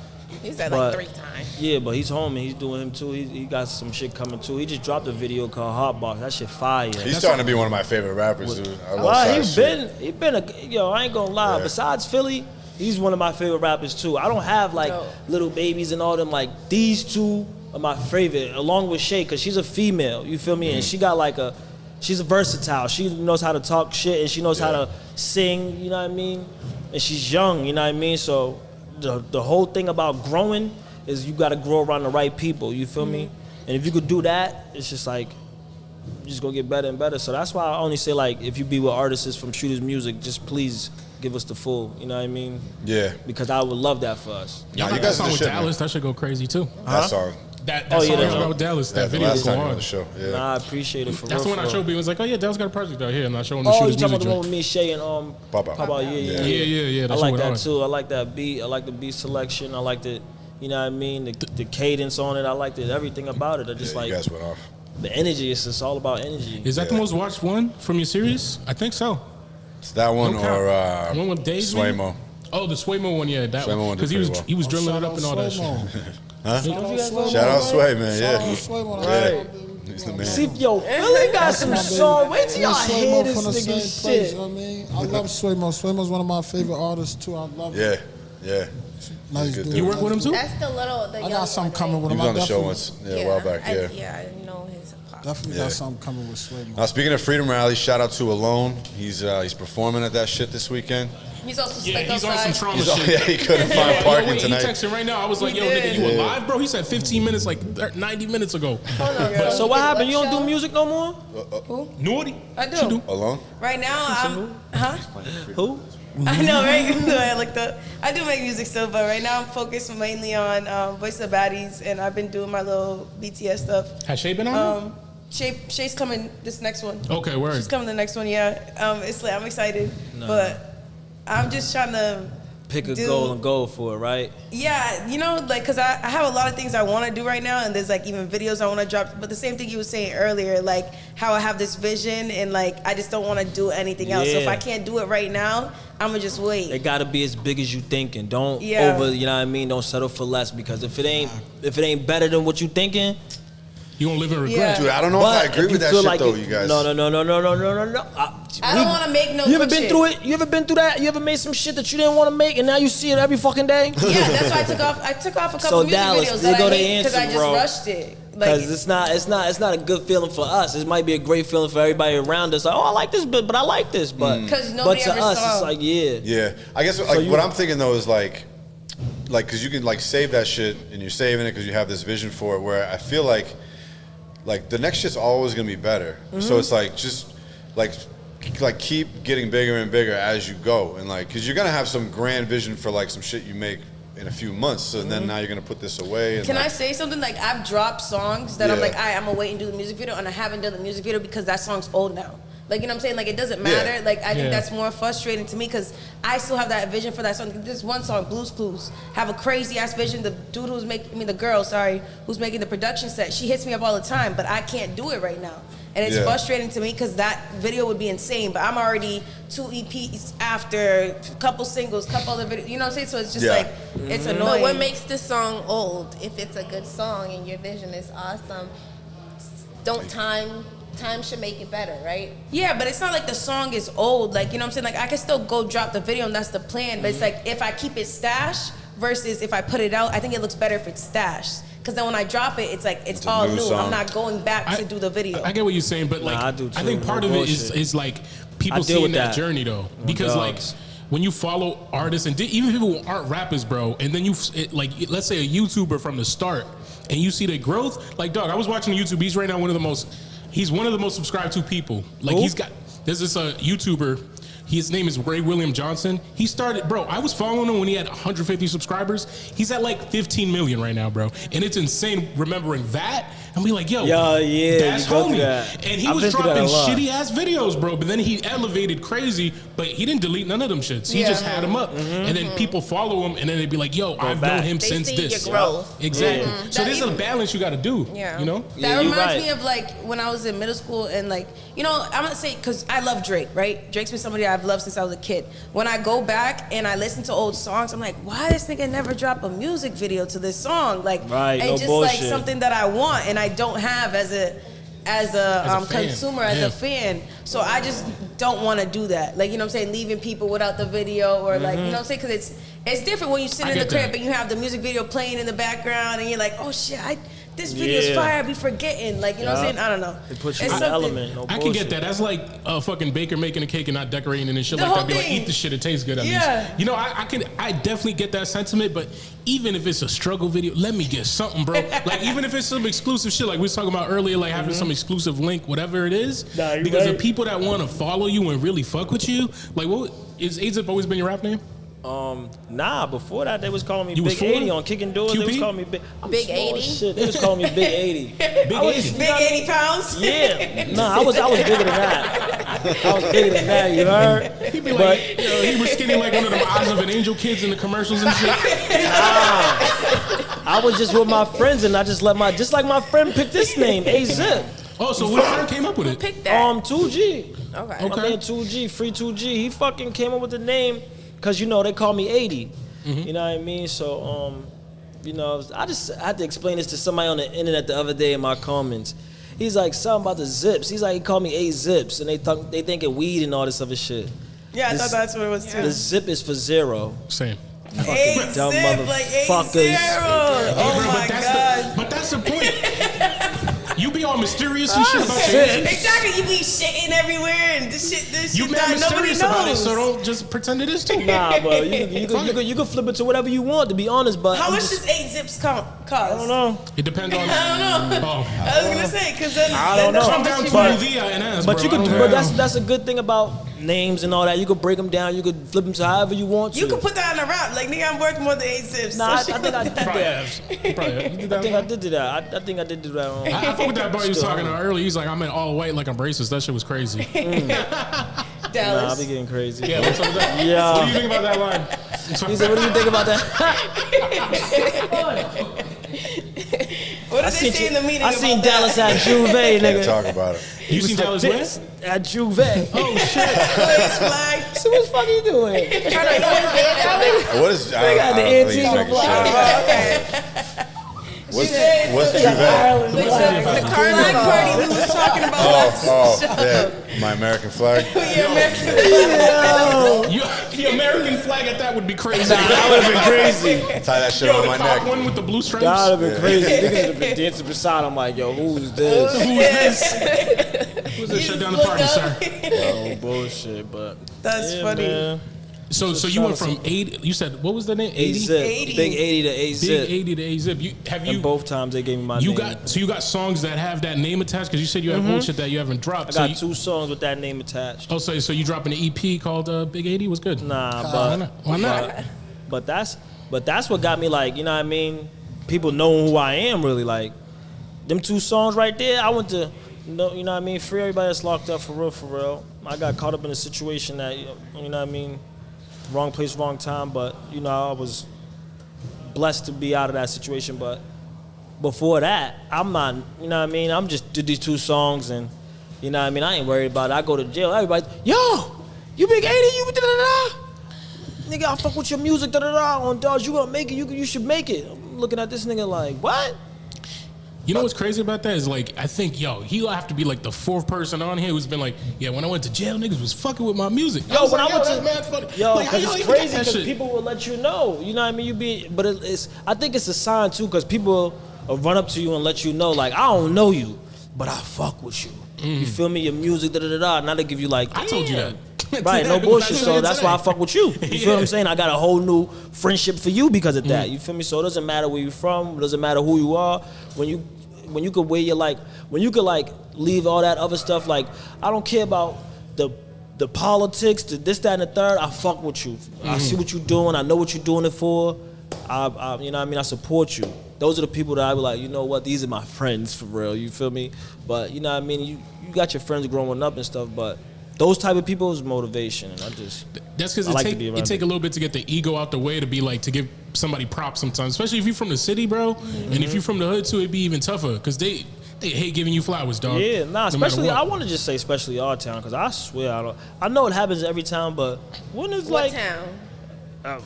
He said But- like 3 times. Yeah, but he's home and he's doing him too. He got some shit coming too. He just dropped a video called Hot Box. That shit fire. He's starting to be one of my favorite rappers, dude. I love Well, Side he Street. been a yo. I ain't gonna lie. Yeah. Besides Philly, he's one of my favorite rappers too. I don't have like No. little babies and all them. Like these two are my favorite, along with Shay, cause she's a female. You feel me? And she got like she's a versatile. She knows how to talk shit and she knows how to sing. You know what I mean? And she's young. You know what I mean? So the whole thing about growing is you got to grow around the right people. You feel me? And if you could do that, it's just like you're just gonna get better and better. So that's why I only say like if you be with artists from Shooterz Muzik, just please give us the full. You know what I mean? Yeah. Because I would love that for us. Y'all Nah, got you that guys song the with shit, Dallas. That should go crazy too. That song. That Oh, yeah, song that- about Dallas. Yeah, That the video last was time you were on hard. the show. Yeah. Nah, I appreciate it for That's real. the one I for showed real. me. It was like, oh yeah, Dallas got a project out here, and I showed him the Oh, you Shooterz talking about Music the one joint. with me, Shay, and Pop Out. Pop Out? Yeah. Yeah. I That like shit that hard. too. I like that beat. I like the beat selection. I like the, you know what I mean, the cadence on it. I liked it. Everything about it. I just Yeah, like. you guys went off. The energy, it's just all about energy. Is that the most watched one from your series? I think so. It's that one or one with Dave. Swaymo. Oh, the Swaymo one, yeah, that one. Because he was drilling it up and all that shit. Huh? Shout out Sway, man. Yeah. He's the man. See, yo, Philly got some song. Wait till y'all hear this from the nigga same place, shit. you know what I mean? I love Swaymo. Swaymo's one of my favorite artists too. I love him. Yeah. Nice dude. You work with him too? That's the I got something coming with He him. was on the show once, a while back. I know his pop. Definitely got something coming with Swaymo. Now, speaking of Freedom Rally, shout out to Alone. He's performing at that shit this weekend. He's also he's on some trauma shit. shit. Yeah, he couldn't find parking tonight. He texted right now. I was like, yo, nigga, you alive, bro? He said 15 minutes, like 90 minutes ago. So what happened? You don't do music no more? Who? Naughty. I do. Alone? Right now, huh? Who? I know, right? I do make music still, but right now I'm focused mainly on Voice of Baddies, and I've been doing my little BTS stuff. Has Shay been on? Shay's coming this next one. Okay, word. She's coming the next one, yeah. It's like I'm excited, but I'm just trying to pick a goal and go for it, right? Yeah, because I have a lot of things I want to do right now, and there's like even videos I want to drop. But the same thing you were saying earlier, like how I have this vision, and like I just don't want to do anything else. So if I can't do it right now, I'm gonna just wait. It gotta be as big as you thinking. Don't over, you know what I mean? Don't settle for less, because if it ain't better than what you thinking, you gonna live in regret. Dude, I don't know if I agree with that shit though, you guys. No. I don't want to make no. You ever been through it? You ever been through that? You ever made some shit that you didn't want to make, and now you see it every fucking day? Yeah, that's why I took off. I took off a couple music videos that I hate because I just rushed it. Because it's not a good feeling for us. It might be a great feeling for everybody around us. Like, oh, I like this bit, but I like this, but because nobody to ever us, saw. it's like Yeah, I guess what I'm thinking though is like, because you can like save that shit and you're saving it because you have this vision for it. Where I feel like the next shit's always gonna be better. So it's like just like keep getting bigger and bigger as you go, and like because you're gonna have some grand vision for like some shit you make in a few months. So then now you're gonna put this away. And Can I say something? Like I've dropped songs that I'm like, I'm gonna wait and do the music video, and I haven't done the music video because that song's old now. Like, you know what I'm saying? Like, it doesn't matter. Like, I think that's more frustrating to me because I still have that vision for that song. This one song, Blues Clues, have a crazy-ass vision. The dude who's the girl, who's making the production set, she hits me up all the time, but I can't do it right now. And it's frustrating to me because that video would be insane, but I'm already 2 EPs after, a couple singles, couple other videos, you know what I'm saying? So it's just like, it's annoying. But what makes the song old? If it's a good song and your vision is awesome, time should make it better, right? Yeah, but it's not like the song is old. Like, you know what I'm saying? Like, I can still go drop the video and that's the plan. But it's like, if I keep it stashed versus if I put it out, I think it looks better if it's stashed. Because then when I drop it, it's like, it's all new. Song. I'm not going back to do the video. I get what you're saying, but like, I think part of it is like people seeing that journey though. Because like, when you follow artists and even people who aren't rappers, bro, and then let's say a YouTuber from the start, and you see the growth. Like, dog, I was watching YouTube. He's right now one of the most subscribed to people. Like, there's this YouTuber. His name is Ray William Johnson. He started, bro, I was following him when he had 150 subscribers. He's at like 15 million right now, bro. And it's insane remembering that and be like, yo, that's homie. And he was dropping shitty ass videos, bro. But then he elevated crazy, but he didn't delete none of them shits. He just had them up. And then people follow him and then they'd be like, yo, I've known him since this. Your growth. Exactly. So there's a balance you got to do. Yeah. You know? That reminds me of like when I was in middle school and like, you know, I'm gonna say, because I love Drake, right? Drake's been somebody I've loved since I was a kid. When I go back and I listen to old songs, I'm like, why this nigga never drop a music video to this song? Like, and just like something that I want and I don't have as a consumer, as a fan. So I just don't want to do that. Like, you know what I'm saying? Leaving people without the video or like, you know what I'm saying? Because it's different when you sit in the crib and you have the music video playing in the background and you're like, oh shit, this video's fire, I be forgetting. Like, you know what I'm saying? I don't know. It puts you in the element. No I can get that. That's like a fucking baker making a cake and not decorating and shit like that. Be like, eat the shit, it tastes good at least. You know, I definitely get that sentiment, but even if it's a struggle video, let me get something, bro. Like, even if it's some exclusive shit, like we was talking about earlier, like having some exclusive link, whatever it is. Because the people that want to follow you and really fuck with you, like, what is Zipp always been your rap name? Nah, before that they was calling me Big 80 on Kicking Doors. QP? They was calling me Big 80. They was calling me Big 80. Big 80 pounds? Yeah. Nah, I was bigger than that. I was bigger than that, you heard? He'd be like, he was skinny like one of them Eyes of an Angel kids in the commercials and shit. I was just with my friends and I just let just like my friend picked this name, Zipp. Oh, so what firm came up with it? Pick that. 2G. Okay. My man 2G, free 2G. He fucking came up with the name because they call me 80. You know what I mean? So I had to explain this to somebody on the internet the other day in my comments. He's like, something about the zips. He's like, he called me 8 zips, and they thinking weed and all this other shit. Yeah, I thought that's what it was too. The zip is for 0. Same. Fucking dumb motherfuckers. Oh my god. But that's the point. You be all mysterious and shit about your Exactly, you be shitting everywhere and this shit you that nobody mysterious knows. about it, so don't just pretend it is too. Nah, but you can flip it to whatever you want, to be honest. But How much does 8 zips cost? I don't know. It depends on. I don't know. Oh. I was gonna say because then I don't know. Come down to Movia and ask, But bro. you could, I don't but know. that's a good thing about names and all that. You could break them down. You could flip them to however you want to. you can put that on a rap. Like nigga, I'm worth more than 8 zips. Nah, So I think I did Probably that. have. You probably have. You did I that. think I did do that. I think I did do that. I fuck with that boy he was talking about earlier. He's like, I'm in all white like I'm racist. That shit was crazy. Nah, I Dallas. be getting crazy. Yeah, what's up with that? Yeah. What do you think about that line? He said, "What do you think about that?" What did they say in the meeting? I seen about Dallas that? at Juve, Can't nigga. talk about it. You seen Dallas where? At Juve. Oh shit! Place flag. So what the fuck are you doing? What is? They got the Antigua flag. What's Juve? The flag party we was talking about last show. Yeah, my American flag. Yeah, American The American flag at that would be crazy. That would have been crazy. Tie that shit Yo, on the my cock neck. one with the blue stripes. That would have been crazy. Niggas would have been dancing beside him like, yo, who's this? Who's that? Shut down the party, sir. Oh, bullshit, but. That's yeah, funny. Man. So you went from 80. You said what was the name? 8 zip. 80. Big 80 to 8 zip. Big 80 to A Zip. And both times they gave me my name. You got songs that have that name attached because you said you have bullshit that you haven't dropped. I got 2 songs with that name attached. Oh, so you dropping an EP called Big 80? What's good? Nah, but Why not? But that's what got me like, you know what I mean? People know who I am really. Like them 2 songs right there. I went to, you know what I mean? Free everybody that's locked up for real. I got caught up in a situation that, you know what I mean? Wrong place, wrong time. But you know, I was blessed to be out of that situation. But before that, I'm not, you know what I mean? I'm just did these 2 songs and, you know what I mean? I ain't worried about it. I go to jail. Everybody, yo, you Big 80, you da-da-da. Nigga, I fuck with your music, da-da-da. On Dogs, you gonna make it, you should make it. I'm looking at this nigga like, what? You know what's crazy about that is like I think he'll have to be like the 4th person on here who's been like, yeah, when I went to jail, niggas was fucking with my music. Yo, when I went to mad funny. Yo, Like, how because y'all it's even get crazy that because shit? people will let you know. You know what I mean? But it's I think it's a sign too because people will run up to you and let you know like I don't know you, but I fuck with you. You feel me? Your music, da da da da. Now they give you like I told you that. Right, no bullshit. So that's why I fuck with you. You feel what I'm saying? I got a whole new friendship for you because of that. You feel me? So it doesn't matter where you're from. It doesn't matter who you are. When you could wear your when you could leave all that other stuff. Like I don't care about the politics, the this, that, and the third. I fuck with you. I see what you're doing. I know what you're doing it for. I you know what I mean? I support you. Those are the people that I be like, you know what? These are my friends for real. You feel me? But you know what I mean? You got your friends growing up and stuff, but those type of people is motivation, and that's because it take a little bit to get the ego out the way to be like to give somebody props sometimes, especially if you're from the city, bro, and if you're from the hood too, it'd be even tougher because they hate giving you flowers, dog. Yeah, nah, especially I want to just say especially our town because I swear I know it happens every town, but when it's What like town?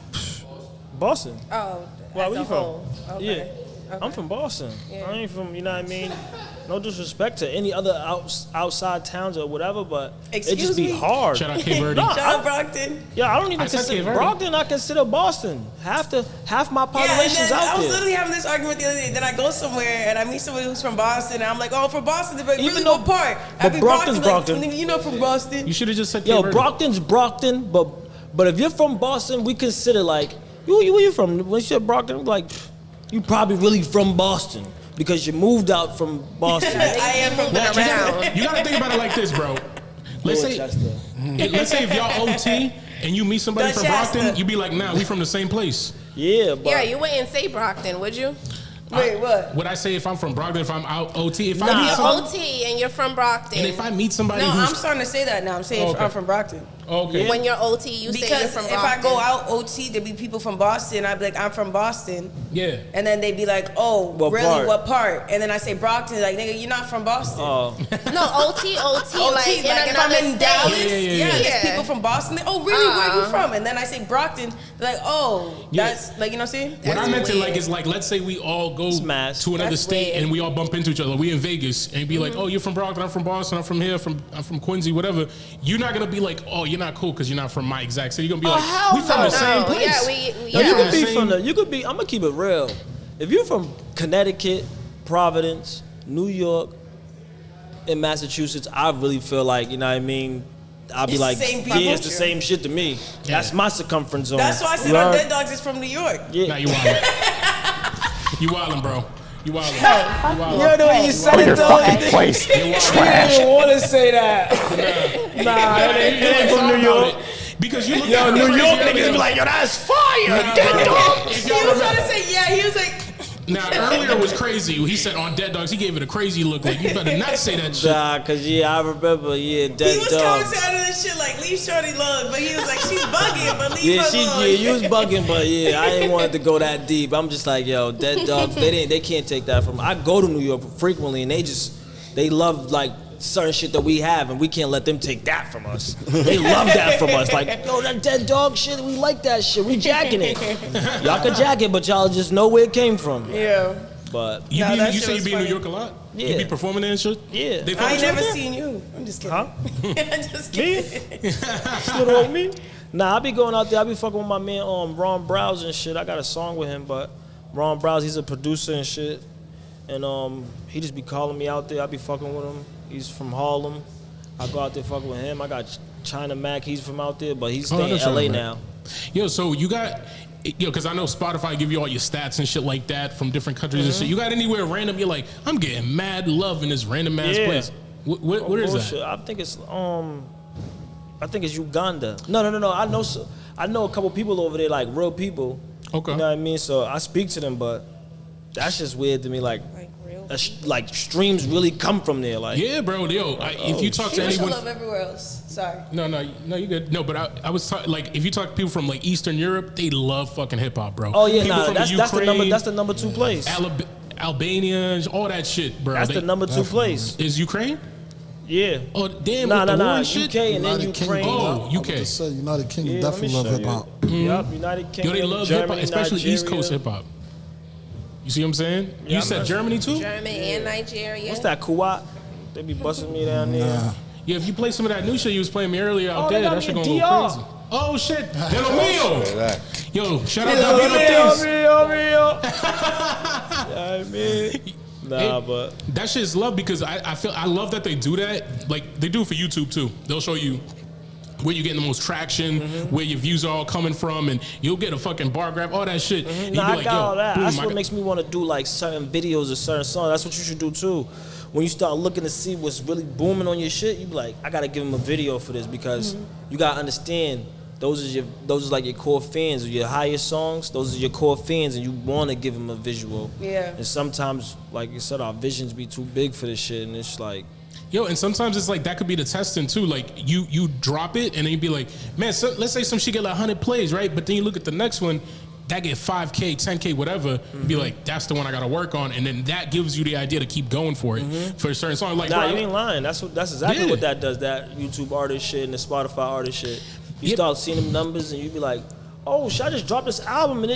Boston. Oh, Where you whole. from? Okay. Yeah. Okay. I'm from Boston. Yeah. I ain't from, you know what I mean? No disrespect to any other outside towns or whatever, but it just Excuse be me? hard. Shout out Cape Verde. Nah, John Brockton. Yeah, I don't even I said consider Cape Verde. Brockton. I consider Boston. Half my Yeah, population's and then out I was there. literally having this argument the other day. Then I go somewhere and I meet somebody who's from Boston, and I'm like, "Oh, from Boston." They're like, Even "Really, though- what part?" but Brockton's Brockton. Like, you know, from Boston. You should have just said Cape Yo, Verde. Brockton's Brockton, but if you're from Boston, we consider like where you from? When you said Brockton, like you probably really from Boston because you moved out from Boston. I am from around. You gotta think about it like this, bro. Let's say if y'all OT and you meet somebody from Dorchester. Brockton, you be like, nah, we from the same place. Yeah, but Yeah, you wouldn't say Brockton, would you? Wait, what? Would I say if I'm from Brockton, if I'm out OT, You're OT and you're from Brockton. and if I meet somebody No, I'm who's starting to say that now. I'm saying Okay. I'm from Brockton. Okay. When you're OT, you say you're Because from if Brockton. I go out OT, there'd be people from Boston. I'd be like, I'm from Boston. Yeah. And then they'd be like, oh, What really? part? What part? And then I say Brockton. Like, nigga, you're not from Boston. Oh, No, OT, like in like if another I'm in state. Dallas, Yeah. there's Yeah. people from Boston. They, oh, really? Where are you from? And then I say Brockton. They're like, oh, Yeah. that's like, you know what I'm saying? What I meant to weird. like is like, let's say we all go Smash. to another That's state weird. and we all bump into each other. We in Vegas and be like, oh, you're from Brockton, I'm from Boston, I'm from here, I'm from Quincy, whatever. You're not gonna be like, oh, you're not cool because you're not from my exact city. You're gonna be like, hell we from the no. same No, place. yeah, we No, you could be Same- from the. You could be. I'm gonna keep it real. If you're from Connecticut, Providence, New York, and Massachusetts, I really feel like, you know what I mean. I'll be It's like, the same yeah, it's the people. same shit to me. That's my circumference zone. That's why I said You our heard? Dead Dogs is from New York. Yeah. Nah, you wildin'. You wildin', bro. You wildin'. You wildin'. You heard the way you said it, though. place. You didn't want to say that. Nah, it ain't from New York. Because you look Yo, at New crazy York earlier. niggas be like, yo, that's fire. Nah, Dead bro. dog. If He y'all was remember- trying to say, yeah, he was like, Now earlier was crazy. He said on Dead Dogs, he gave it a crazy look. Like you better not say that shit. Nah, cause I remember, he Dead was Dog. commenting on this shit like, leave Shorty alone. But he was like, she's bugging, but leave Yeah, her alone. you was bugging, but I ain't wanted to go that deep. I'm just like, yo, Dead Dogs, they can't take that from. I go to New York frequently, and they love like certain shit that we have, and we can't let them take that from us. They love that from us. Like, yo, that Dead Dog shit, we like that shit. We jacking it. Y'all can jack it, but y'all just know where it came from. Yeah. But You, Nah, be, that you shit say you was be in New funny. York a lot? Yeah. You be performing there and shit? Yeah. They fuck I ain't with you never out there? seen you. I'm just kidding. Huh? I'm just kidding. Little old me? Nah, I be going out there. I be fucking with my man Ron Browse and shit. I got a song with him, but Ron Browse, he's a producer and shit. And he just be calling me out there. I be fucking with him. He's from Harlem. I go out there fucking with him. I got China Mac. He's from out there, but he's Oh, I staying know in China LA Mac. now. Yo, so you got, because I know Spotify give you all your stats and shit like that from different countries and shit. You got anywhere random? You're like, I'm getting mad love in this random ass Yeah. place. Where is Bullshit. that? I think it's Uganda. No. I know a couple people over there, like real people. Okay. You know what I mean? So I speak to them, but that's just weird to me. Like like streams really come from there. Like Yeah, bro. Yo, if you talk to People should anyone, love everywhere else. Sorry. no, you good. No, but I was like, if you talk to people from like Eastern Europe, they love fucking hip hop, bro. Oh yeah, People nah, from that's the Ukraine, number 2 place. Albania, all that shit, bro. That's the number 2 place. Is Ukraine? Yeah. Oh damn! Nah, with the war and UK shit? and then United Ukraine. Kingdom. Oh, I was UK. just say United Kingdom Yeah, definitely let love me hip show hop. Yup, United Kingdom. Yo, they love Germany, hip hop, especially East Nigeria. Coast hip hop. You see what I'm saying? Yeah, You said Germany too? Germany and Nigeria. What's that, Kuwait? They be busting me down there. Nah. Yeah, if you play some of that new shit you was playing me earlier out Oh, they there, got that shit me gonna in go DR. crazy. Oh shit, De Lo Mio. That. Yo, shout out to Vito Things. Yeah, I mean, nah, but That shit is love because I love that they do that. Like they do it for YouTube too. They'll show you where you're getting the most traction, where your views are all coming from, and you'll get a fucking bar graph, all that shit. And nah, you I be like, got yo, all that. boom, That's I what got- makes me want to do like certain videos or certain songs. That's what you should do too. When you start looking to see what's really booming on your shit, you be like, I gotta give him a video for this because you gotta understand those are like your core fans or your highest songs. Those are your core fans, and you want to give them a visual. Yeah. And sometimes, like you said, our visions be too big for this shit, and it's like. Yo, and sometimes it's like that could be the testing too. Like you drop it and then you be like, man, so, let's say some shit get like 100 plays, right? But then you look at the next one, that get 5K, 10K, whatever. Be like, that's the one I gotta work on, and then that gives you the idea to keep going for it for a certain song. Like, Nah, bro, you ain't lying. That's exactly Yeah. what that does. That YouTube artist shit and the Spotify artist shit. You Yep. start seeing them numbers and you be like, oh, should I just drop this album and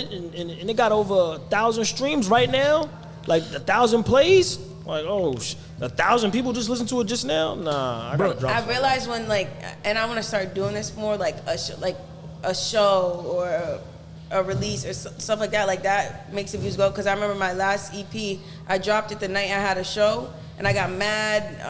it got over 1,000 streams right now? Like 1,000 plays? Like, oh, 1,000 people just listened to it just now? Nah, I gotta drop I it. realized when and I want to start doing this more like a show or a release or stuff like that makes the views go. Because I remember my last EP, I dropped it the night I had a show, and I got mad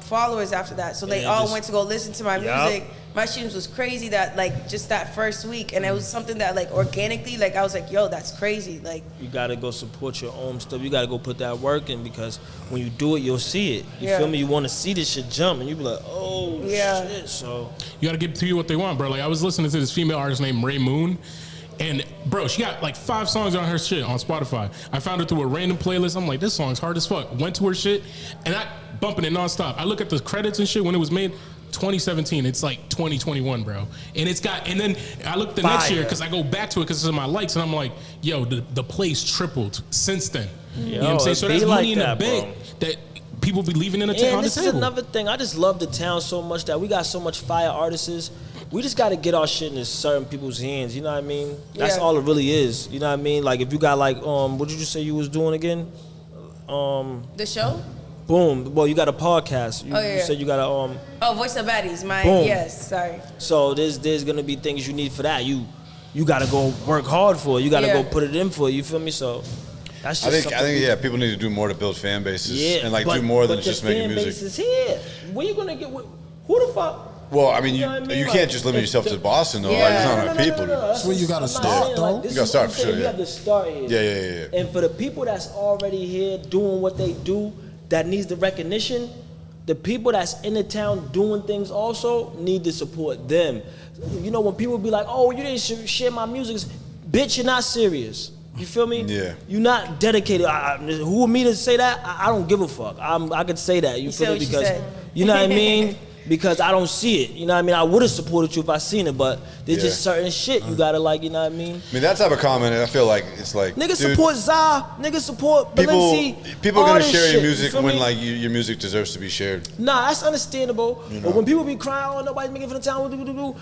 followers after that. So they Yeah, all just- went to go listen to my Yup. music. My streams was crazy that just that first week, and it was something that organically I was like, yo, that's crazy. You gotta go support your own stuff. You gotta go put that work in because when you do it, you'll see it. You Yeah. feel me? You want to see this shit jump, and you be like, oh Yeah. shit. So you gotta give to you what they want, bro. Like I was listening to this female artist named Ray Moon, and bro, she got like 5 songs on her shit on Spotify. I found her through a random playlist. I'm like, this song's hard as fuck. Went to her shit, and I bumping it nonstop. I look at the credits and shit when it was made. 2017. It's like 2021, bro. And and then I look the next year because I go back to it because it's in my likes, and I'm like, yo, the plays tripled since then. You know what I'm saying? So that's money in the bank that people be leaving on the table. This is another thing. I just love the town so much that we got so much fire artists. We just got to get our shit in certain people's hands. You know what I mean? That's all it really is. You know what I mean? Like if you got like, what did you just say you was doing again? The show? Boom. Well, you got a podcast. You said you got a Voice of Baddies. Sorry. So there's gonna be things you need for that. You gotta go work hard for it. You gotta go put it in for it. You feel me? So that's just I think people need to do more to build fan bases and like do more than just making music. Fan base is here. Where you gonna get? Who the fuck? Well, I mean, you can't just limit yourself to Boston, though. Like, it's not enough people. That's where you got to start, though. You got to start, for sure, You have to start here. Yeah. And for the people that's already here doing what they do, that needs the recognition, the people that's in the town doing things also need to support them. You know, when people be like, oh, you didn't share my music, bitch, you're not serious. You feel me? Yeah. You're not dedicated. Who are me to say that? I don't give a fuck. I could say that. You feel me? Because, you know what I mean? Because I don't see it. You know what I mean? I would have supported you if I seen it, but there's just certain shit you gotta like, you know what I mean? I mean, that type of comment, I feel like it's like, niggas support Za, niggas support Balenci. People are gonna share your music when like your music deserves to be shared. Nah, that's understandable. You know? But when people be crying, oh, nobody's making it from the town,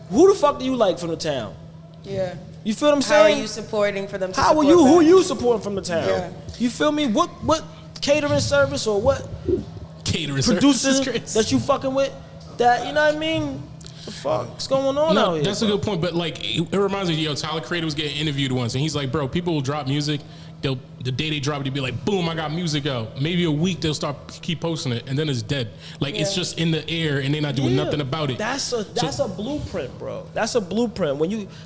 who the fuck do you like from the town? Yeah. You feel what I'm saying? How are you supporting for them to support them? Who are you supporting from the town? Yeah. You feel me? What catering service or what catering producers that you fucking with? That, you know what I mean? The fuck's going on out here? That's a good point, but like it reminds me, Tyler Creator was getting interviewed once, and he's like, bro, people will drop music. The day they drop it, they'll be like, boom, I got music out. Maybe a week they'll keep posting it, and then it's dead. Like it's just in the air, and they're not doing nothing about it. That's a blueprint, bro. That's a blueprint.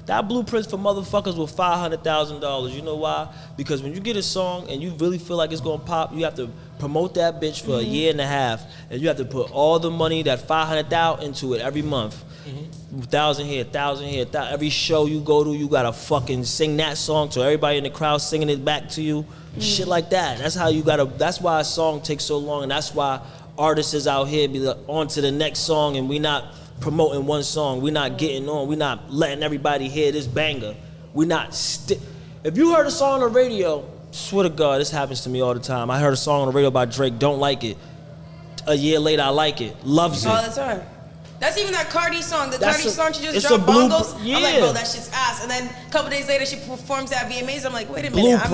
That blueprint's for motherfuckers with $500,000. You know why? Because when you get a song and you really feel like it's gonna pop, you have to promote that bitch for a year and a half, and you have to put all the money, that $500,000 into it every month. 1,000 here, 1,000 here, every show you go to, you gotta fucking sing that song to everybody in the crowd, singing it back to you, shit like that. That's how you gotta. That's why a song takes so long, and that's why artists is out here be like, on to the next song, and we not promoting one song, we not getting on, we not letting everybody hear this banger. We not. If you heard a song on the radio, swear to God, this happens to me all the time. I heard a song on the radio by Drake, don't like it. A year later, I like it, loves it. All the time. That's even that Cardi song. The Cardi song she just it's dropped, a blue- Bongos. yeah. I'm like, bro, that shit's ass. And then a couple days later, she performs at VMAs. I'm like, wait a minute, I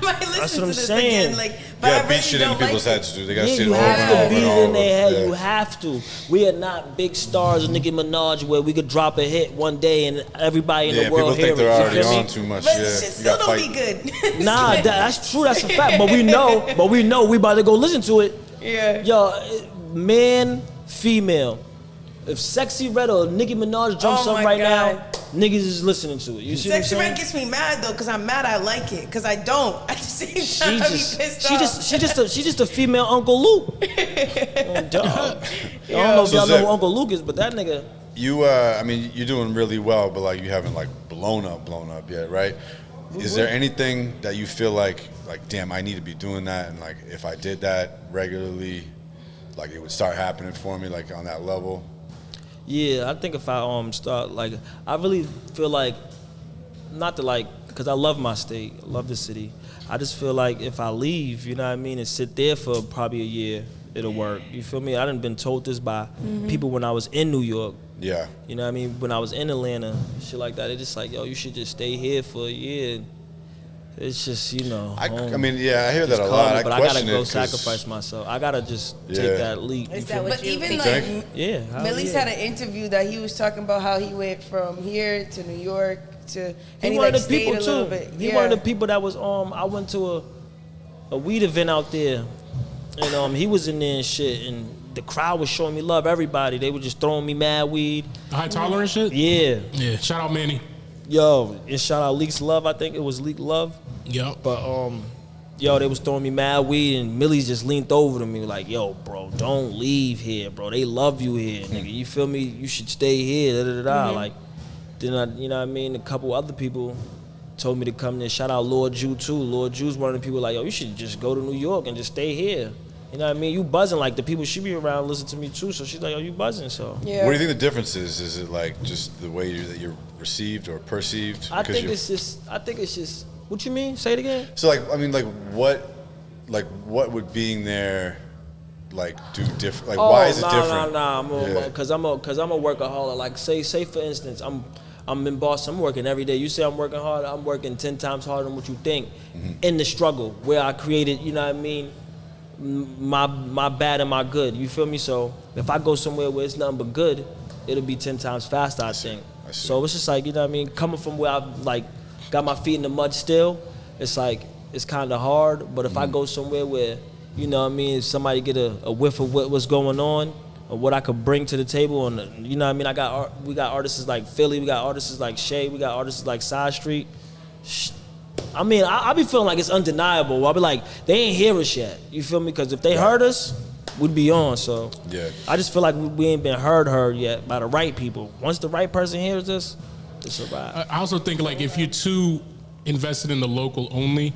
might listen to this again. Like, but you I gotta really beat shit don't into people's like heads, dude. They gotta Yeah, see it you over and have to over beat and it over. in their head. Yeah. You have to. We are not big stars, Nicki Minaj, where we could drop a hit one day and everybody in the world people hear think they're it. already You feel on me? too much. But Yeah, shit you still gotta don't fight. be good. Nah, that's true. That's a fact. But we know we about to go listen to it. Yeah. Yo, man, female. If Sexy Red or Nicki Minaj jumps Oh up my right God. now, niggas is listening to it. You see Sexy what I'm Red saying? gets me mad though, cause I'm mad I like it, cause I don't. At the same time, I be pissed off. She just a female Uncle Luke. I don't know if y'all know who Uncle Luke is, but that nigga. You, I mean, you're doing really well, but like you haven't like blown up yet, right? Is there anything that you feel like, damn, I need to be doing that, and like if I did that regularly, like it would start happening for me, like on that level? Yeah, I think if I start, like, I really feel like, not to like, because I love my state, I love the city. I just feel like if I leave, you know what I mean, and sit there for probably a year, it'll work. You feel me? I done been told this by people when I was in New York. Yeah. You know what I mean? When I was in Atlanta, shit like that, it's just like, yo, you should just stay here for a year. It's just, you know. I mean, yeah, I hear that a lot. But I gotta go sacrifice myself. I gotta just take that leap. Is that what But you even think? like, Millie's had an interview that he was talking about how he went from here to New York to, and he one like of the stayed people a little too. bit. He one of the people that was I went to a weed event out there, and he was in there and shit, and the crowd was showing me love. Everybody, they were just throwing me mad weed. High tolerance shit. Yeah. Shout out Manny. Yo, and shout out Leak's Love. I think it was Leak Love. Yep. But yo, they was throwing me mad weed, and Millie just leaned over to me like, yo, bro, don't leave here, bro. They love you here, nigga. You feel me? You should stay here. Da, da, da. Like, then you know what I mean? A couple other people told me to come there. Shout out Lord Jew too. Lord Jew's one of the people like, yo, you should just go to New York and just stay here. You know what I mean? You buzzing, like the people she be around listen to me too, so she's like, oh, you buzzing, so. Yeah. What do you think the difference is? Is it like just the way that you're received or perceived? I think it's just, what you mean? Say it again? So like, I mean, what would being there like do different? Like, why is it different? Because I'm a workaholic. Like, say for instance, I'm in Boston. I'm working every day. You say I'm working hard. I'm working 10 times harder than what you think. In the struggle where I created, you know what I mean, my bad and my good. You feel me? So if I go somewhere where it's nothing but good, it'll be 10 times faster, I think. So it's just like, you know what I mean, coming from where I've like got my feet in the mud still, it's like it's kind of hard. But if I go somewhere where, you know what I mean, if somebody get a whiff of what's going on or what I could bring to the table, and you know what I mean, we got artists like Philly, we got artists like Shay, we got artists like Side Street. I mean, I be feeling like it's undeniable. I'll be like, they ain't hear us yet. You feel me? Because if they heard us, we'd be on. So I just feel like we ain't been heard yet by the right people. Once the right person hears us, it's a wrap. I also think like if you're too invested in the local only,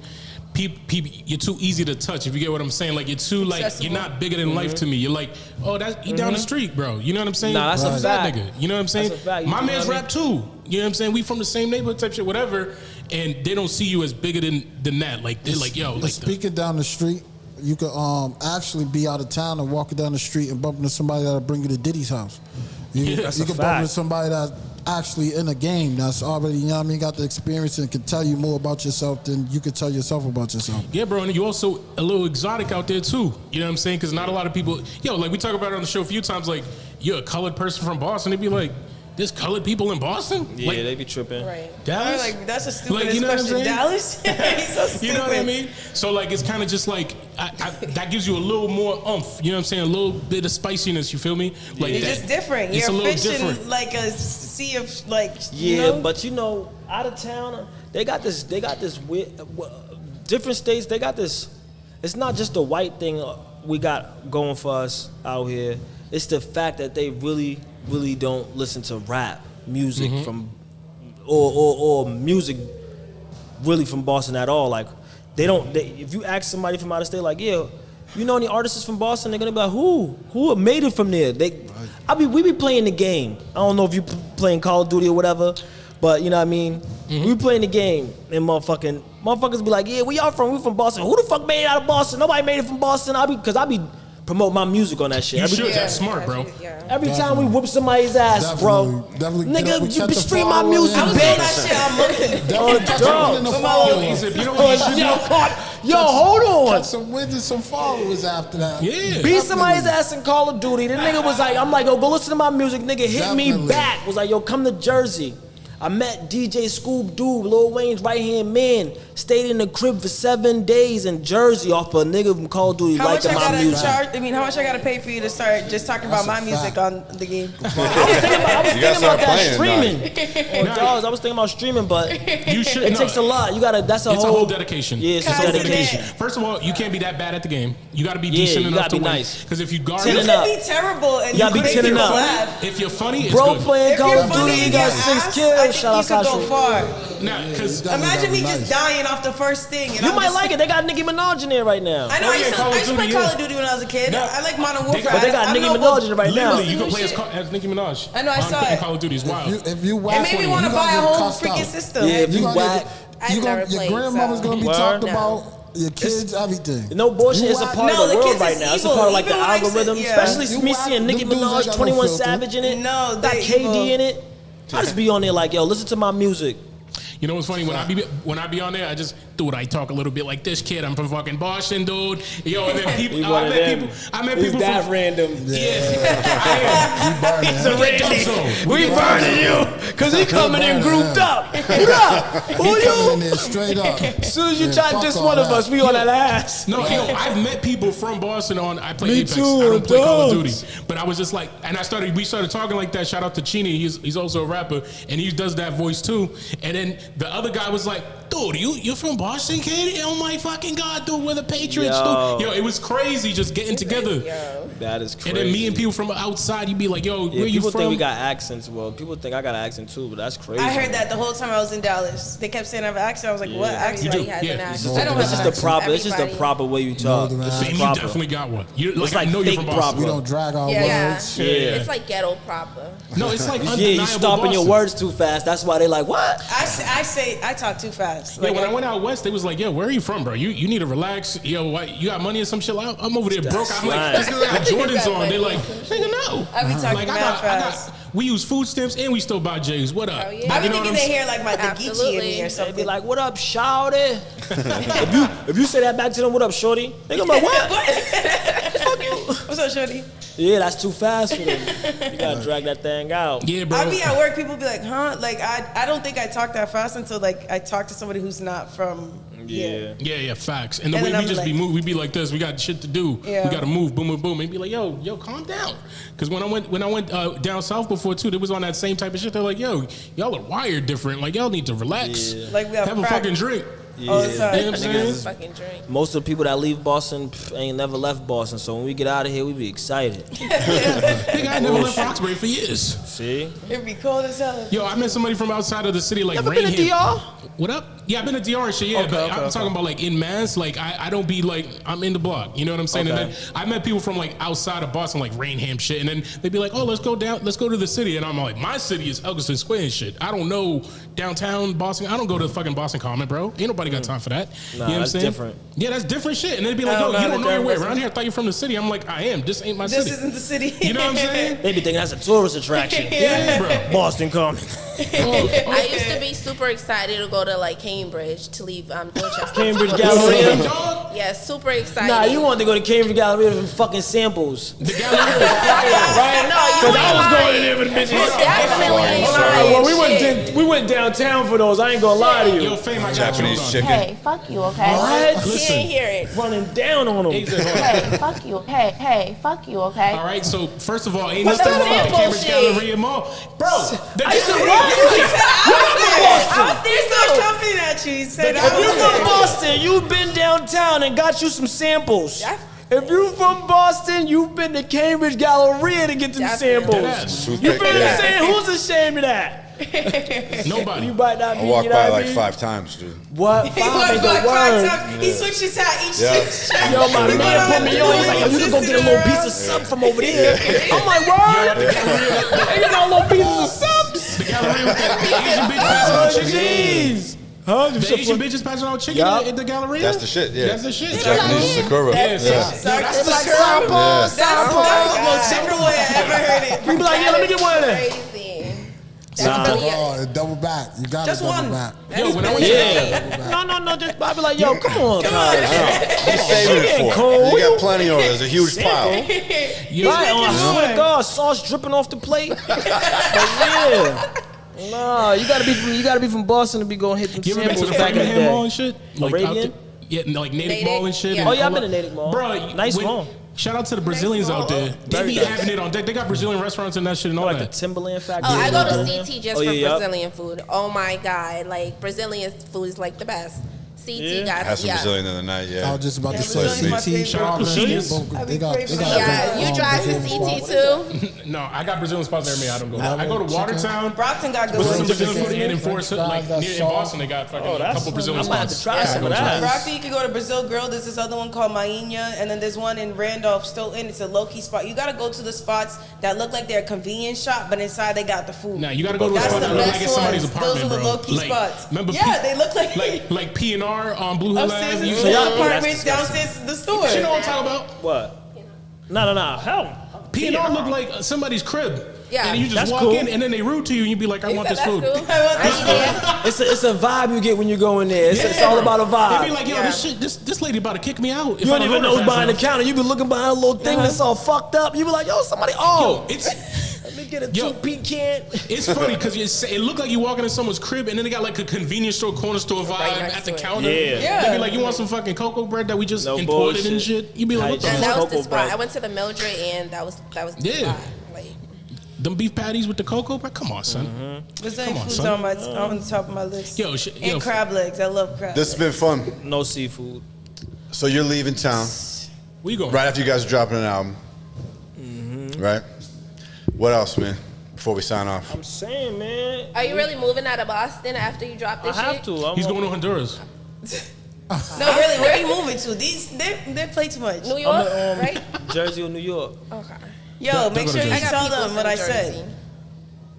you're too easy to touch. If you get what I'm saying, like you're too like you're not bigger than life to me. You're like, oh, that's you down the street, bro. You know what I'm saying? Nah, that's a fact. Nigga. You know what I'm saying? That's a fact. My man's rap too. You know what I'm saying? We from the same neighborhood type shit, whatever. And they don't see you as bigger than that. Like they're like, yo, like speaking down the street, you could actually be out of town and walking down the street and bump into somebody that'll bring you to Diddy's house. You can bump into somebody that's actually in a game that's already, you know what I mean, got the experience and can tell you more about yourself than you could tell yourself about yourself. Yeah, bro, and you also a little exotic out there too. You know what I'm saying? Because not a lot of people, like we talk about it on the show a few times, like you're a colored person from Boston, they'd be like, there's colored people in Boston? Yeah, like, they be tripping. Right. Dallas? Like, that's a stupidest you know question. Dallas? He's so stupid. You know what I mean? So, like, it's kind of just like, that gives you a little more oomph, you know what I'm saying? A little bit of spiciness, you feel me? Like You're just different. You're fishing different. Like a sea of, like, you know? But you know, out of town, they got this weird, different states, they got this, it's not just the white thing we got going for us out here. It's the fact that they really don't listen to rap music from or music really from Boston at all. Like if you ask somebody from out of state, like, yeah, you know any artists from Boston, they're gonna be like, who made it from there? We be playing the game. I don't know if you playing Call of Duty or whatever, but you know what I mean? We playing the game and motherfuckers be like, yeah, where y'all from? We from Boston. Who the fuck made it out of Boston? Nobody made it from Boston. I be promote my music on that shit. You should. That's smart, bro. Every time we whoop somebody's ass, bro. Nigga, you be stream my music, bitch. Yo, hold on. Got some wins and some followers after that. Yeah. Beat somebody's ass in Call of Duty. The nigga was like, I'm like, yo, go listen to my music. Nigga hit me back. Was like, yo, come to Jersey. I met DJ Scoob Doo, Lil Wayne's right-hand man. Stayed in the crib for 7 days in Jersey off a nigga from Call of Duty liking my music. How much I gotta pay for you to start just talking about my music on the game? I was thinking about that streaming. I was thinking about streaming, but it takes a lot. That's a whole dedication. Yeah, it's a dedication. First of all, you can't be that bad at the game. You gotta be decent enough to win. Nice. Because if you guard you can be terrible and you gotta be 10 and up. If you're funny, it's bro good. playing Call of Duty, you got 6 kills. Shout out Sasha. You could go far. Imagine me just dying off the first thing. And you might like it. They got Nicki Minaj in there right now. I know. I used to play Call of Duty when I was a kid. I like Modern Warfare. But they got Nicki Minaj in it right now. You can play as Nicki Minaj. I know. I saw it. Call of Duty is wild. If you whack, it made me want to buy a whole freaking system. Yeah, if you whack, your grandmother's gonna be talked about. Your kids, everything. No bullshit. It's a part of the world right now. It's a part of like the algorithm. Especially me seeing Nicki Minaj, 21 Savage in it. No, got KD in it. I just be on there like, yo, listen to my music. You know what's funny? When I be on there, I just I talk a little bit like this kid. I'm from fucking Boston, dude. Yo, and then people. I met people. That random. Yeah. He's a random. We burning you because he coming in grouped up. What up? Who you? Straight up. As soon as you try just one of us, we on that ass. No, I've met people from Boston I play Me Apex. too, I don't play Call of Duty. But I was just like, and we started talking like that. Shout out to Chini. He's also a rapper, and he does that voice too. And then the other guy was like, dude, you're from Boston, kid? Oh my fucking God, dude, we're the Patriots, Yo. dude. Yo, it was crazy just getting together. That is crazy. And then meeting people from outside, you'd be like, yo, Yeah, where you people from? think we got accents. Well, people think I got an accent too, but that's crazy. I heard that the whole time I was in Dallas. They kept saying I have an accent. I was like, what accent? You do, yeah. I don't have It's an just the accent. proper. It's just the proper way you talk. No, It's man. You proper. definitely got one. You, like, It's like I know you're fake from Boston. proper. We don't drag our Yeah. words. Yeah. It's like ghetto proper. No, it's like Yeah, undeniable you stomping your Boston. words too fast. That's why they like, what? I talk too fast. Yeah, when I went out west, they was like, "Yo, where are you from, bro? You need to relax. Yo, what, you got money or some shit? I'm over there broke." I'm like, right. "This nigga got Jordans on." They're like, "Nigga, no." I be talking Like, mad fast. we use food stamps and we still buy J's. What up? Oh, yeah. I be You know thinking what they I'm hear like my Geechee in me or They something. be like, what up, shawty? if you say that back to them, what up, shorty? They gonna be like, what? Fuck you. What's up, shorty? Yeah, that's too fast for them. You gotta drag that thing out. Yeah, bro. I be at work, people be like, huh? Like, I don't think I talk that fast until, like, I talk to somebody who's not from here. Yeah, facts. And the And way then we I'm just like- be moving, we be like this. We got shit to do. Yeah. We got to move, boom, boom, boom, and be like, yo, calm down. Because when I went down south before too, they was on that same type of shit. They're like, yo, y'all are wired different. Like y'all need to relax. Yeah. Like, we have Have a crack fucking drink. all the time. You know what I'm saying? Fucking drink. Most of the people that leave Boston ain't never left Boston, so when we get out of here, we be excited. Nigga, I never left Foxbury for years. See? It'd be cold as hell. Yo, I met somebody from outside of the city, like Never been to Rainham. DR? What up? Yeah, I've been to DR and shit. Yeah, but I'm talking about like in Mass. Like I don't be like I'm in the block. You know what I'm saying? Okay. And then I met people from like outside of Boston, like Rainham shit, and then they'd be like, "Oh, let's go to the city." And I'm like, "My city is Elgin Square and shit. I don't know downtown Boston. I don't go to fucking Boston Common, bro. Ain't nobody got time for that." Nah, you know what I'm that's saying? different. Yeah, that's different shit. And they'd be like, I "Yo, don't you know don't know the your way difference. around here. I thought you're from the city." I'm like, "I am. This ain't my This city." isn't the city. You know what I'm saying? They be thinking that's a tourist attraction. Yeah, bro. Boston Common. I used to be super excited to go to like Cambridge to leave Dorchester. Cambridge Galleria. Yeah, super excited. Nah, you want to go to Cambridge Galleria for fucking samples. The gallery. Right? No, you Because I ain't was lying. going in there for the bitches. You definitely ain't lying. Well, we went downtown for those. I ain't gonna lie to you. Yo, Fame, I got you. Hold Japanese on. chicken. Hey, fuck you, okay? What? He Listen. didn't hear it. Running down on them. Hey, fuck you. Hey, fuck you, okay? All right, so first of all, ain't What's nothing that wrong with the Cambridge bullshit? Galleria Mall, bro. I used to walk. He's so jumping at you. He said, If you from Boston, you've been downtown and got you some samples. If you from Boston, you've been to Cambridge Galleria to get them samples. Deadass. You feel what I'm saying? Who's ashamed of that? Nobody. You might not be. I walked you know by what I like mean? 5 times, dude. What? He Five walked ain't the by 5 word. times. He switched his hat each Yeah. shift. Yo, my man put me on. He's like, yo, you can go get a little piece of sub from over there. I'm like, word? Hey, you got a little pieces of subs? The gallery with the Asian bitch passing out chicken. Jeez. Huh? The Asian bitches passing out chicken Yup. at the Galleria? That's the shit, yeah. That's the shit. Japanese Sakura. Yes. Yeah. That's the That's Yeah. the most simple way I ever heard it. You be like, yeah, let me get one of them. Crazy. Nah. Oh, double back. You got Just to double one. back. Yo, when I went Yeah. No. Just I be like, yo, come on, cuz. What you saving it for? cold. You got plenty over there. There's a huge pile. Right, I swear to God, sauce dripping off the plate. But yeah. Nah, you gotta be from Boston to be going hit them You ever been to samples the back in the Framingham Mall day. and shit? Arabian? out there- Yeah, like Natick Natick, Mall and shit. yeah. and Oh yeah, I've all been to that. Natick Mall. Bro, Nice when- mall. Shout out to the Brazilians out there. They Very be nice. having it on deck. They got Brazilian restaurants and that shit and all Like the that. Timberland factory. Oh, I go to CT just Oh, for yeah, yup. Brazilian food. Oh my God, like Brazilian food is like the best. CT Yeah. got I had some Brazilian the other night, I yeah. was just about to Yeah, say Brazilian's my CT. Shout out to Brazilians, Cheese. both- I'd be They got crazy. Yeah, you drive to Brazilian CT spots. too? No, I got Brazilian spots near me. I don't go. I go to Chicken. Watertown. Brockton got good With some ones. Brazilian food and in Forest, French like fries, near in that's Boston, they got fucking a that's- couple Brazilian I might have to spots. try some of that. Brockton, you can go to Brazil Grill. There's this other one called Mainha, and then there's one in Randolph, Stoughton. It's a low-key spot. You gotta go to the spots that look like they're a convenience shop, but inside they got the food. Nah, you gotta go to a That's spot the that look like best it's somebody's ones. apartment, Those are the bro. low-key Like, spots. remember Yeah, they look like P&R on Blue Hill upstairs Ave. is You the y'all- apartments, that's disgusting. downstairs is the store. you know what I'm talking about? What? No. Hell. P&R look like somebody's crib. Yeah. And you just That's walk cool. in and then they rude to you and you be like, I want this That's food. cool. It's a vibe you get when you go in there. It's all about a They vibe. be like, yo, Yeah. this lady about to kick me out. You don't even know who's behind the counter. You be looking behind a little thing that's all fucked up. You be like, yo, somebody. Yo, it's let me get a Yo. 2 pecan. it's funny because it looked like you walking in someone's crib and then they got like a convenience store, corner store vibe Right next at the to it. counter. Yeah. They be like, you want some fucking cocoa bread that we just No imported and bullshit. shit? You be like, what the Hygiene. And fuck? that was the Cocoa spot. bread. I went to the Mildred, and that was the Yeah. spot. Like, Them beef patties with the cocoa, bro. Come on, son. Brazilian Come on, food's son. on the top of my list. Yo, and crab legs. I love crab This has been fun. No seafood. So you're leaving town Where you going? right after you guys are dropping an album. Right? What else, man? Before we sign off. I'm saying, man. Are you really moving out of Boston after you drop I this have shit? to. He's going to Honduras. No, really, where are you moving to? They play too much. New York, I'm right? Jersey or New York. Okay. Yo, make sure you I got tell people them what from I Jersey. said.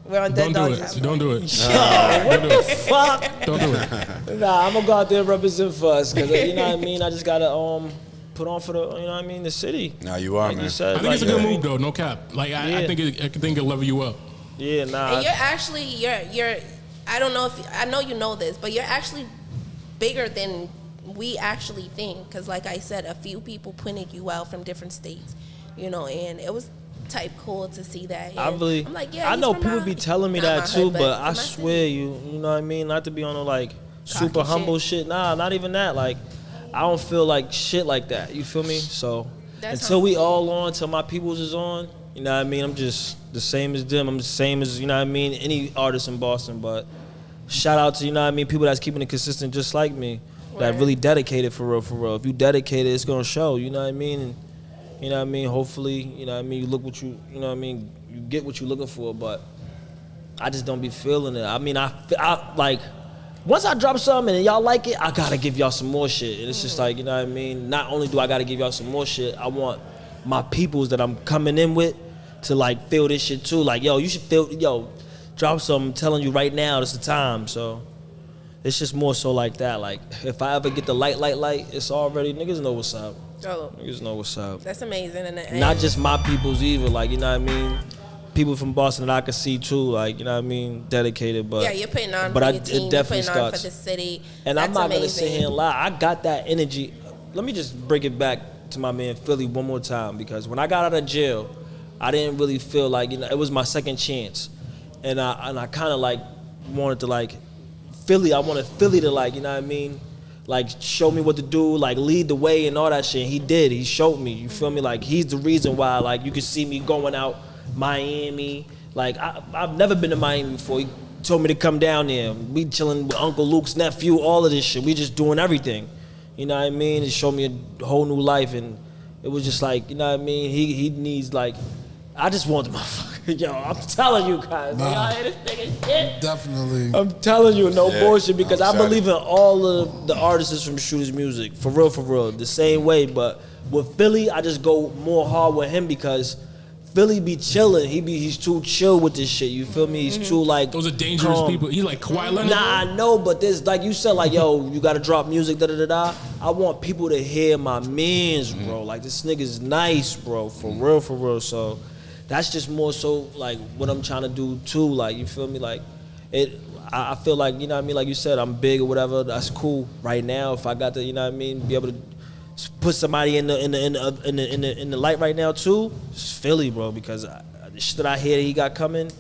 We're on Dead Don't do Dogs. it. Don't do it. What the fuck? Don't do it. Nah, I'm gonna go out there and represent for us, cause you know what I mean. I just gotta put on for the, you know what I mean, the city. Nah, you are, Like man. you said, I think it's a like, good yeah. move though. No cap. Like I Yeah. think it'll level you up. Yeah, nah. And you're actually you're I don't know if I know you know this, but you're actually bigger than we actually think. Cause like I said, a few people pointed you out from different states, you know, and it was type cool to see that. And I really, I'm like, yeah, I he's know from people my- be telling me not that my too, hood, but from I my swear city. you know what I mean. Not to be on no like super Cocky humble shit. shit. Nah, not even that. Like, I don't feel like shit like that. You feel me? So That's until how- we all on, till my peoples is on, you know what I mean. I'm just the same as them. I'm the same as you know what I mean. Any artist in Boston, but shout out to you know what I mean. People that's keeping it consistent, just like me. That Word. really dedicated for real, for real. If you dedicated, it's gonna show. You know what I mean. And, you know what I mean? Hopefully, you know what I mean, you look what you know what I mean, you get what you're looking for, but I just don't be feeling it. I mean, I like, once I drop something and y'all like it, I gotta give y'all some more shit. And it's just like, you know what I mean? Not only do I gotta give y'all some more shit, I want my peoples that I'm coming in with to like feel this shit too. Like, yo, you should feel, drop something, I'm telling you right now, it's the time. So it's just more so like that. Like, if I ever get the light, it's already, niggas know what's up. Oh, Niggas know what's up. that's amazing. And Not just my peoples either, like, you know what I mean? People from Boston that I could see too, like, you know what I mean? Dedicated, but yeah, you're putting on but for I- your it team. You're definitely putting on for starts. the city. and That's I'm not gonna amazing. sit here and lie. I got that energy. Let me just bring it back to my man Philly one more time, because when I got out of jail, I didn't really feel like, you know, it was my second chance. And I kind of like wanted to like I wanted Philly to like, you know what I mean? Like show me what to do, like lead the way and all that shit. And he did. He showed me. You feel me? Like he's the reason why like you can see me going out Miami. Like I've never been to Miami before. He told me to come down there. We chilling with Uncle Luke's nephew, all of this shit. We just doing everything. You know what I mean? He showed me a whole new life, and it was just like, you know what I mean? He needs like, I just want the motherfucker. Yo, I'm telling you guys. Nah. Y'all hear this nigga shit? Definitely. I'm telling you, no Yeah, bullshit, because I'm I excited. believe in all of the artists from Shooterz Muzik, for real, the same way. But with Philly, I just go more hard with him because Philly be chilling. He's too chill with this shit. You feel me? He's too like Those are dangerous calm. people. He like Kawhi Leonard. Nah, I know, but there's like you said, like yo, you gotta drop music, da da da da. I want people to hear my mans, bro. Like this nigga's nice, bro, for real. So that's just more so like what I'm trying to do too. Like you feel me? Like it. I feel like, you know what I mean. Like you said, I'm big or whatever. That's cool. Right now, if I got to, you know what I mean, be able to put somebody in the light right now too, it's Philly, bro. Because the shit that I hear that he got coming,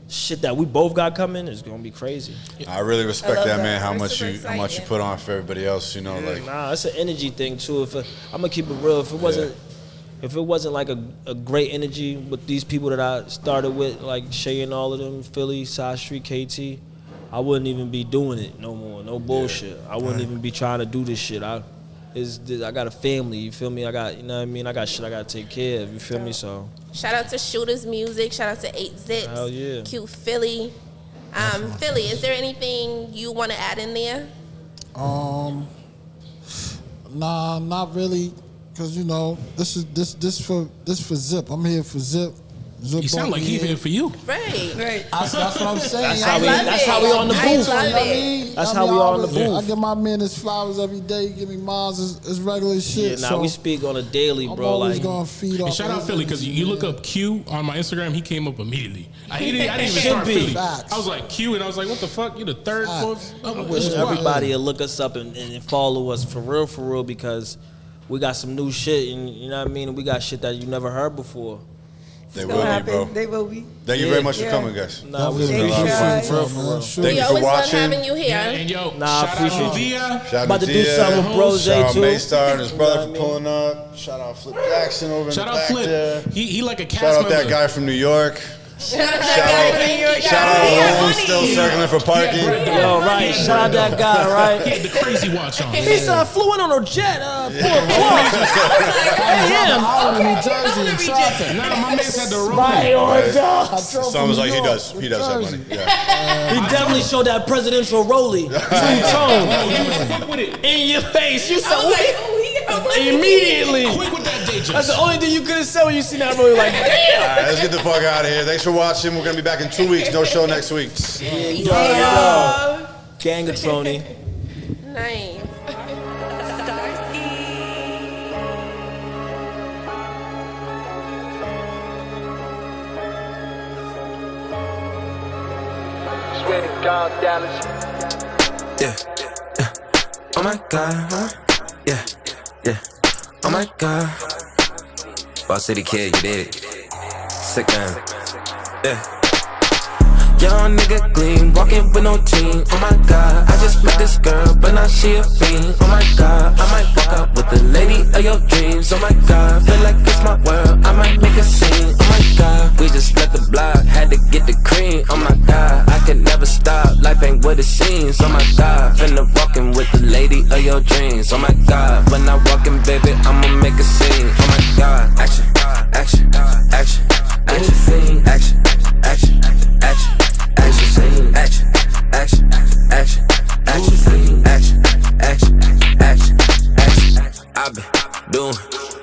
shit that we both got coming is gonna be crazy. I really respect love that, that. man. How We're much super you excited. put on for everybody else. You know, like Nah, it's an energy thing too. I'm gonna keep it real. If it wasn't like a great energy with these people that I started with, like Shay and all of them, Philly, Side Street, KT, I wouldn't even be doing it no more. No bullshit. I wouldn't even be trying to do this shit. I got a family. You feel me? I got, you know what I mean. I got shit I gotta take care of. You feel me? So Shout out to Shooterz Muzik. Shout out to 8 Zips. Hell yeah. Cute Philly. Philly, is there anything you want to add in there? Nah, not really, cause you know this for Zipp. I'm here for Zipp. Zipp You sound brought like me he's in. here for you. Right. Right. That's what I'm saying. That's I how we- mean, that's how we on the I booth. love You know what I it. mean? That's I how mean, we I on the always- booth. I give my man his flowers every day. You give me mine. It's regular shit. yeah, so we speak on a daily, I'm bro. always Like gonna feed off. And shout out his Philly, because energy, you look man. up Q on my Instagram, he came up immediately. I didn't even Should start be. Philly. Facts. I was like Q, and I was like, what the fuck? You the third, Facts. fourth? I wish everybody would look us up and follow us for real, because we got some new shit, and you know what I mean. We got shit that you never heard before. they It's will gonna be, bro. happen. They will be. Thank you Yeah. very much for Yeah. coming, guys. Nah, we Definitely Thank you. appreciate Yeah. y'all, man. Sure. Thank We you for always love watching. having you here. And yo, Nah, I shout out appreciate to you. Dia. Shout About out to do Dia. something with Brose Shout out too. Maystar and his You know brother what I for mean? pulling up. Shout out Flip Jackson over in Shout the out back Flip. there. He like a cast Shout out member. that guy from New York. Shout out Rome, still circling for parking. Yo, right. Shout out that guy, right? He had the crazy watch on. He said I flew in on a jet. Hey, New Jersey in traffic. Nah, my man's had the roll. right on dog. Sounds like he does have money. Yeah. He definitely showed that presidential rollie. Fuck with it. In your face. You said I was like, oh, he got money. immediately. Quick with that day, That's the only thing you could have said when you seen that rollie. Like, damn. All right, let's get the fuck out of here. Thanks for watching. We're gonna be back in 2 weeks. No show next week. Gangatroni. Nice. Yeah. Oh my God, huh? Yeah. Oh my God. Boss City Kid, you did it. Sick man. Yeah. Young nigga clean, walking with no team. Oh my God, I just met this girl, but now she a fiend. Oh my God, I might walk out with the lady of your dreams. Oh my God, feel like it's my world, I might make a scene. Oh my God, we just left the block, had to get the cream. Oh my God, I could never stop, life ain't what it seems. Oh my God, finna walking with the lady of your dreams. Oh my God, when I walkin', baby, I'ma make a scene. Oh my God, action, action, action, action, action, action, action. Action, action, action, action, action, action, action, action, action. I've been doing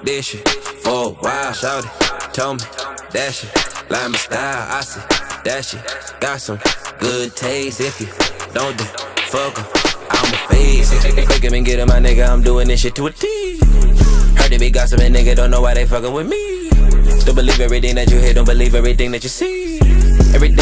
this shit for a while. Shawty told me that shit like my style. I see that shit got some good taste. If you don't do fuck 'em, I'ma face it. Quick him and get him, my nigga. I'm doing this shit to a T. Heard they be gossiping, nigga. Don't know why they fucking with me. Don't believe everything that you hear. Don't believe everything that you see. Every day